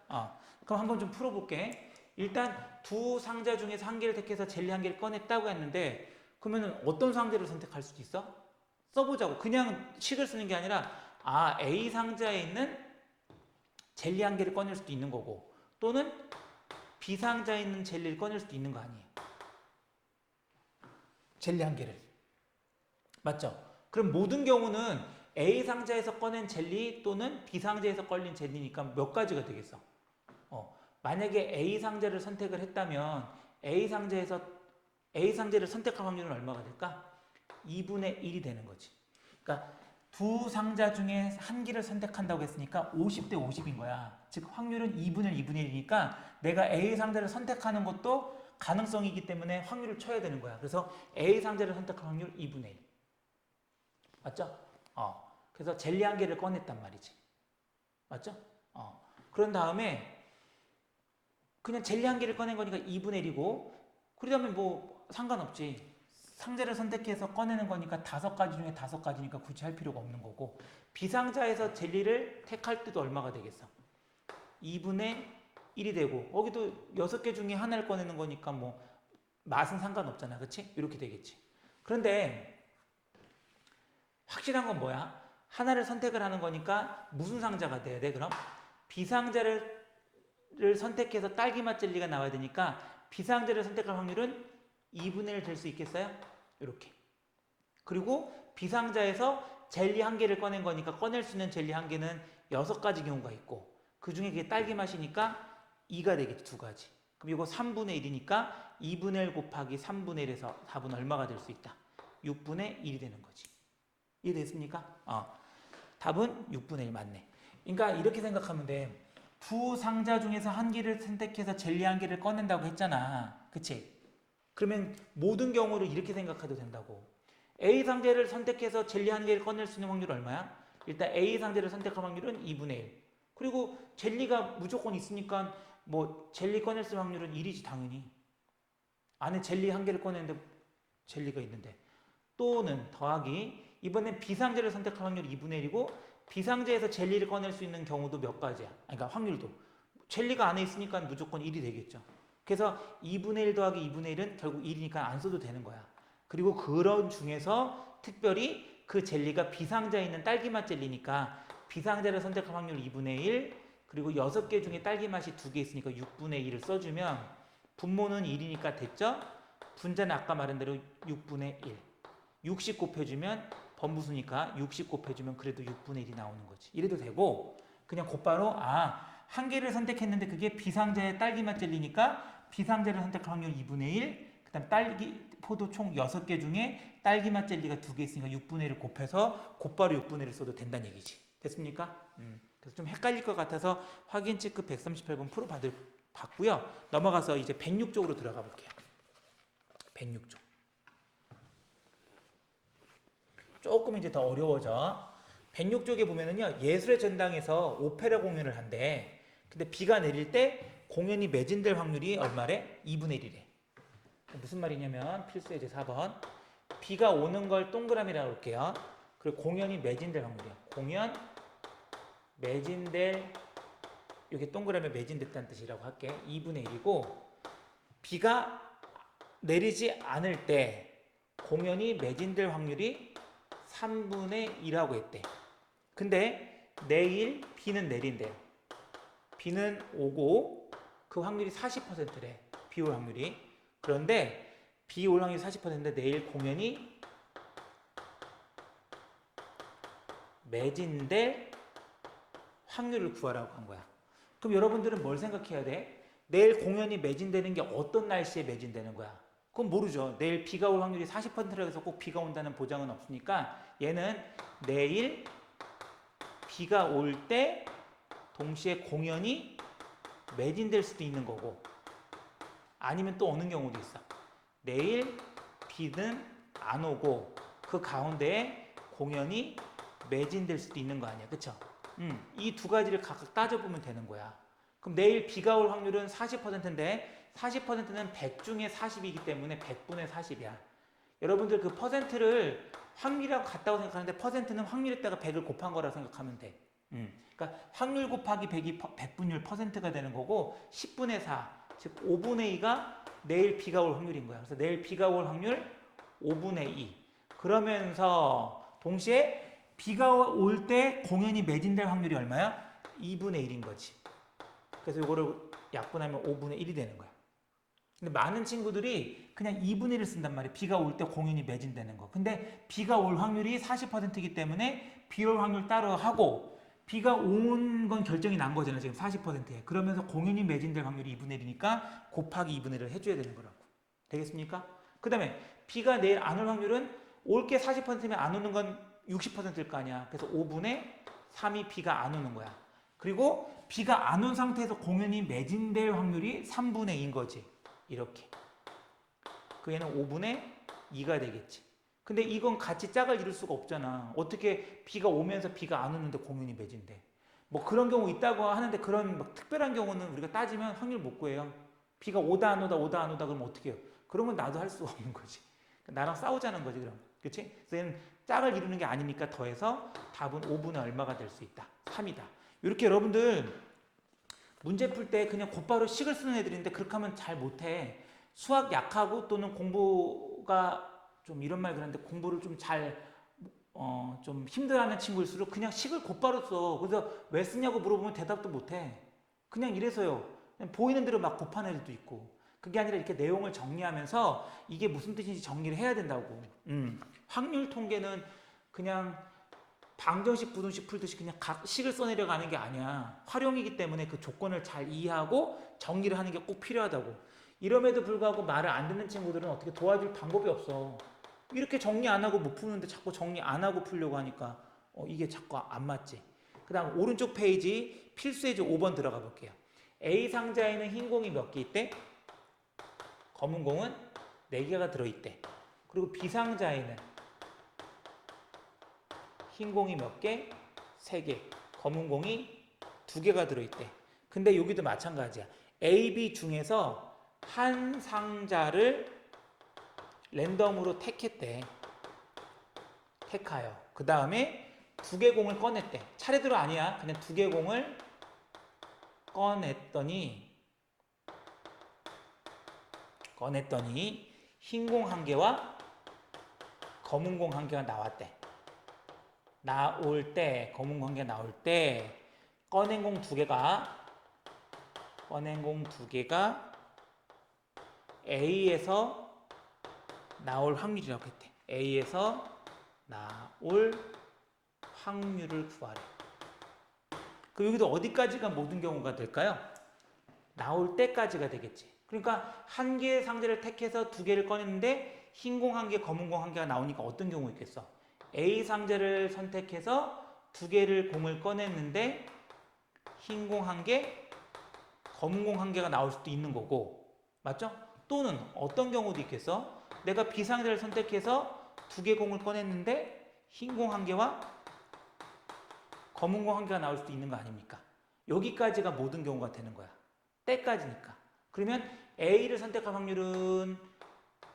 S1: 그럼 한번 좀 풀어볼게. 일단 두 상자 중에서 1개를 택해서 젤리 1개를 꺼냈다고 했는데 그러면 어떤 상자를 선택할 수도 있어? 써보자고. 그냥 식을 쓰는 게 아니라 A 상자에 있는 젤리 1개를 꺼낼 수도 있는 거고 또는 B 상자에 있는 젤리를 꺼낼 수도 있는 거 아니에요. 젤리 1개를. 맞죠? 그럼 모든 경우는 A 상자에서 꺼낸 젤리 또는 B 상자에서 꺼낸 젤리니까 몇 가지가 되겠어? 만약에 A 상자를 선택을 했다면 A 상자를 선택할 확률은 얼마가 될까? 2분의 1이 되는 거지. 그러니까 두 상자 중에 1개를 선택한다고 했으니까 50대 50인 거야. 즉 확률은 2분의 1이니까 내가 A 상자를 선택하는 것도 가능성이기 때문에 확률을 쳐야 되는 거야. 그래서 A 상자를 선택할 확률 2분의 1. 맞죠? 그래서 젤리 1개를 꺼냈단 말이지. 맞죠? 그런 다음에 그냥 젤리 1개를 꺼낸 거니까 2분의 1이고 그러다면 뭐 상관없지. 상자를 선택해서 꺼내는 거니까 5가지 중에 5가지니까 굳이 할 필요가 없는 거고 B상자에서 젤리를 택할 때도 얼마가 되겠어? 2분의 1이 되고 거기도 6개 중에 하나를 꺼내는 거니까 뭐 맛은 상관없잖아. 그치? 이렇게 되겠지. 그런데 확실한 건 뭐야? 하나를 선택을 하는 거니까 무슨 상자가 돼야 돼? 그럼 B상자를 선택해서 딸기맛 젤리가 나와야 되니까 B상자를 선택할 확률은 2분의 1 될 수 있겠어요? 이렇게. 그리고 B상자에서 젤리 1개를 꺼낸 거니까 꺼낼 수 있는 젤리 1개는 6가지 경우가 있고 그 중에 그게 딸기 맛이니까 2가 되겠지. 2가지. 그럼 이거 3분의 1이니까 2분의 1 곱하기 3분의 1에서 답은 얼마가 될 수 있다? 6분의 1이 되는 거지. 이해됐습니까? 답은 6분의 1 맞네. 그러니까 이렇게 생각하면 돼. 두 상자 중에서 1개를 선택해서 젤리 1개를 꺼낸다고 했잖아. 그치? 그러면 모든 경우를 이렇게 생각해도 된다고. A 상자를 선택해서 젤리 1개를 꺼낼 수 있는 확률 얼마야? 일단 A 상자를 선택할 확률은 2분의 1. 그리고 젤리가 무조건 있으니까 뭐 젤리 꺼낼 수 있는 확률은 1이지 당연히. 안에 젤리 1개를 꺼내는데 젤리가 있는데. 또는 더하기 이번엔 비상자를 선택할 확률이 2분의 1이고 비상자에서 젤리를 꺼낼 수 있는 경우도 몇 가지야. 그러니까 확률도. 젤리가 안에 있으니까 무조건 1이 되겠죠. 그래서 2분의 1 더하기 2분의 1은 결국 1이니까 안 써도 되는 거야. 그리고 그런 중에서 특별히 그 젤리가 비상자에 있는 딸기맛 젤리니까 비상자를 선택할 확률 2분의 1 그리고 6개 중에 딸기맛이 2개 있으니까 6분의 1을 써주면 분모는 1이니까 됐죠? 분자는 아까 말한 대로 6분의 1 60 곱해주면 번부수니까 60 곱해주면 그래도 6분의 1이 나오는 거지. 이래도 되고 그냥 곧바로 한 개를 선택했는데 그게 비상자의 딸기맛 젤리니까 비상자를 선택할 확률 2분의 1 그다음 포도 총 6개 중에 딸기맛 젤리가 2개 있으니까 6분의 1을 곱해서 곧바로 6분의 1을 써도 된다는 얘기지. 됐습니까? 그래서 좀 헷갈릴 것 같아서 확인 체크 138번 프로 받고요. 넘어가서 이제 106쪽으로 들어가 볼게요. 106쪽. 조금 이제 더 어려워져. 106쪽에 보면은요. 예술의 전당에서 오페라 공연을 한대. 근데 비가 내릴 때 공연이 매진될 확률이 얼마래? 2분의 1이래. 무슨 말이냐면 필수 예제 4번. 비가 오는 걸 동그라미라고 할게요. 그리고 공연이 매진될 확률이야. 공연 매진될 이게 동그라미 매진됐다는 뜻이라고 할게. 2분의 1이고 비가 내리지 않을 때 공연이 매진될 확률이 3분의 1이라고 했대. 근데 내일 비는 내린대요. 비는 오고 그 확률이 40%래. 비 올 확률이. 그런데 비 올 확률이 40%인데 내일 공연이 매진될 확률을 구하라고 한 거야. 그럼 여러분들은 뭘 생각해야 돼? 내일 공연이 매진되는 게 어떤 날씨에 매진되는 거야? 그건 모르죠. 내일 비가 올 확률이 40%라고 해서 꼭 비가 온다는 보장은 없으니까 얘는 내일 비가 올 때 동시에 공연이 매진될 수도 있는 거고 아니면 또 어느 경우도 있어. 내일 비는 안 오고 그 가운데에 공연이 매진될 수도 있는 거 아니야. 그쵸? 이 두 가지를 각각 따져보면 되는 거야. 그럼 내일 비가 올 확률은 40%인데 40%는 100 중에 40이기 때문에 100분의 40이야. 여러분들 그 퍼센트를 확률이라고 같다고 생각하는데 퍼센트는 확률에다가 100을 곱한 거라고 생각하면 돼. 그러니까 확률 곱하기 100이 100분율 퍼센트가 되는 거고 10분의 4, 즉 5분의 2가 내일 비가 올 확률인 거야. 그래서 내일 비가 올 확률 5분의 2. 그러면서 동시에 비가 올 때 공연이 매진될 확률이 얼마야? 2분의 1인 거지. 그래서 이거를 약분하면 5분의 1이 되는 거야. 근데 많은 친구들이 그냥 2분의 1을 쓴단 말이에요. 비가 올 때 공연이 매진되는 거. 근데 비가 올 확률이 40%이기 때문에 비 올 확률 따로 하고 비가 온 건 결정이 난 거잖아요. 지금 40%에. 그러면서 공연이 매진될 확률이 2분의 1이니까 곱하기 2분의 1을 해줘야 되는 거라고. 되겠습니까? 그 다음에 비가 내일 안 올 확률은 올 게 40%면 안 오는 건 60%일 거 아니야. 그래서 5분의 3이 비가 안 오는 거야. 그리고 비가 안 온 상태에서 공연이 매진될 확률이 3분의 2인 거지. 이렇게. 그 얘는 5분의 2가 되겠지. 근데 이건 같이 짝을 이룰 수가 없잖아. 어떻게 비가 오면서 비가 안 오는데 공연이 매진돼. 뭐 그런 경우 있다고 하는데 그런 막 특별한 경우는 우리가 따지면 확률 못 구해요. 비가 오다 안 오다 오다 안 오다 그러면 어떻게 해요? 그런 건 나도 할 수가 없는 거지. 나랑 싸우자는 거지 그럼. 그렇지? 그래서 얘는 짝을 이루는 게 아니니까 더해서 답은 5분의 얼마가 될 수 있다. 3이다. 이렇게 여러분들 문제 풀 때 그냥 곧바로 식을 쓰는 애들인데 그렇게 하면 잘 못해. 수학 약하고 또는 공부가 좀 이런 말 그런데 공부를 좀 좀 힘들어하는 친구일수록 그냥 식을 곧바로 써. 그래서 왜 쓰냐고 물어보면 대답도 못해. 그냥 이래서요. 그냥 보이는 대로 막 곱하는 애들도 있고. 그게 아니라 이렇게 내용을 정리하면서 이게 무슨 뜻인지 정리를 해야 된다고. 확률 통계는 그냥 방정식, 부등식 풀듯이 그냥 각 식을 써내려가는 게 아니야. 활용이기 때문에 그 조건을 잘 이해하고 정리를 하는 게 꼭 필요하다고. 이럼에도 불구하고 말을 안 듣는 친구들은 어떻게 도와줄 방법이 없어. 이렇게 정리 안 하고 못 푸는데 자꾸 정리 안 하고 풀려고 하니까 이게 자꾸 안 맞지. 그 다음 오른쪽 페이지 필수예제 5번 들어가 볼게요. A 상자에는 흰 공이 몇 개 있대? 검은 공은 4개가 들어있대. 그리고 B 상자에는 흰 공이 몇 개? 3개. 검은 공이 2개가 들어있대. 근데 여기도 마찬가지야. A, B 중에서 한 상자를 랜덤으로 택했대. 택하여 그 다음에 두 개 공을 꺼냈대. 차례대로 아니야. 그냥 두 개 공을 꺼냈더니 흰 공 한 개와 검은 공 한 개가 나왔대. 검은 공 한 개 나올 때 꺼낸 공 두 개가 A에서 나올 확률이라고 했대. A에서 나올 확률을 구하래. 그 여기도 어디까지가 모든 경우가 될까요? 나올 때까지가 되겠지. 그러니까 한 개의 상자를 택해서 두 개를 꺼냈는데 흰 공 한 개, 검은 공 한 개가 나오니까 어떤 경우 있겠어? A 상자를 선택해서 두 개를 공을 꺼냈는데 흰 공 한 개, 검은 공 한 개가 나올 수도 있는 거고, 맞죠? 또는 어떤 경우도 있겠어? 내가 B 상자를 선택해서 두 개 공을 꺼냈는데 흰 공 한 개와 검은 공 한 개가 나올 수도 있는 거 아닙니까? 여기까지가 모든 경우가 되는 거야. 때까지니까. 그러면 A를 선택할 확률은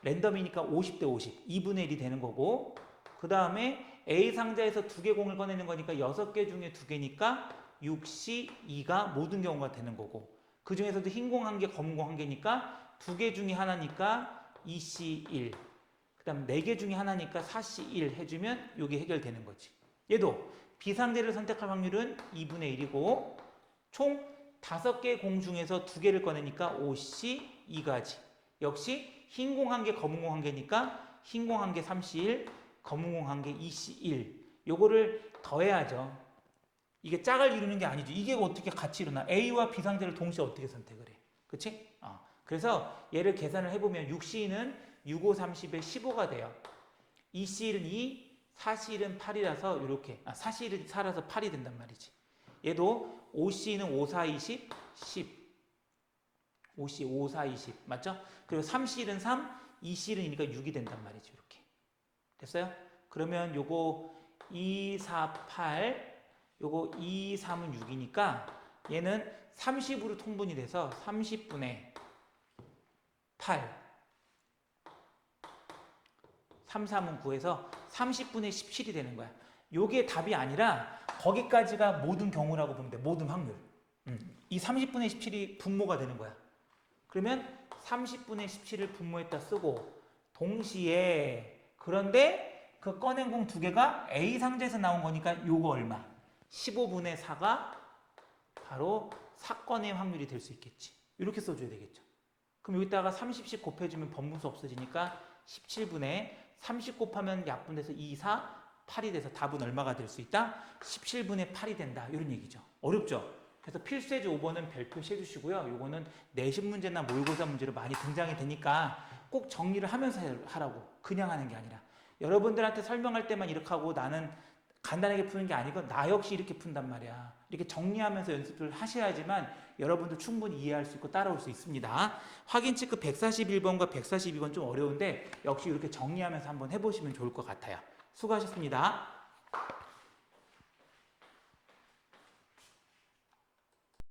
S1: 랜덤이니까 50대 50, 2분의 1이 되는 거고, 그 다음에 A 상자에서 두 개 공을 꺼내는 거니까 6개 중에 2개니까 6C2가 모든 경우가 되는 거고, 그 중에서도 흰 공 한 개, 검은 공 한 개니까 2개 중에 하나니까 2C1, 그 다음 4개 중에 하나니까 4C1 해주면 이게 해결되는 거지. 얘도 B 상자를 선택할 확률은 2분의 1이고 총 5개의 공 중에서 2개를 꺼내니까 5C2가지. 역시 흰 공 한 개, 검은 공 한 개니까 흰 공 한 개 3C1, 검은 공 한 개 2C1. 요거를 더해야죠. 이게 짝을 이루는 게 아니죠. 이게 어떻게 같이 일어나? A와 B 상자를 동시에 어떻게 선택을 해? 그치? 그래서 얘를 계산을 해보면 6C는 6, 5, 30에 15가 돼요. 2C는 2, 4C는 8이라서 이렇게 4C는 4라서 8이 된단 말이지. 얘도 5C는 5, 4, 20, 10. 5C, 5, 4, 20. 맞죠? 그리고 3C는 3, 2C는이니까 6이 된단 말이지. 이렇게. 됐어요? 그러면 요거 2, 4, 8, 요거 2, 3은 6이니까 얘는 30으로 통분이 돼서 30분의 8. 3, 3은 9에서 30분의 17이 되는 거야. 요게 답이 아니라 거기까지가 모든 경우라고 보면 돼. 모든 확률. 이 30분의 17이 분모가 되는 거야. 그러면 30분의 17을 분모했다 쓰고 동시에 그런데 그 꺼낸 공 두 개가 A 상자에서 나온 거니까 요거 얼마? 15분의 4가 바로 사건의 확률이 될 수 있겠지. 이렇게 써줘야 되겠죠. 그럼 여기다가 30씩 곱해주면 번분수 없어지니까 17분의 30 곱하면 약분돼서 2, 4, 8이 돼서 답은 얼마가 될 수 있다? 17분의 8이 된다. 이런 얘기죠. 어렵죠? 그래서 필수예제 5번은 별표시 해주시고요. 요거는 내신 문제나 모의고사 문제로 많이 등장이 되니까 꼭 정리를 하면서 하라고. 그냥 하는 게 아니라. 여러분들한테 설명할 때만 이렇게 하고 나는 간단하게 푸는 게 아니고 나 역시 이렇게 푼단 말이야. 이렇게 정리하면서 연습을 하셔야지만 여러분도 충분히 이해할 수 있고 따라올 수 있습니다. 확인 체크 141번과 142번 좀 어려운데 역시 이렇게 정리하면서 한번 해보시면 좋을 것 같아요. 수고하셨습니다.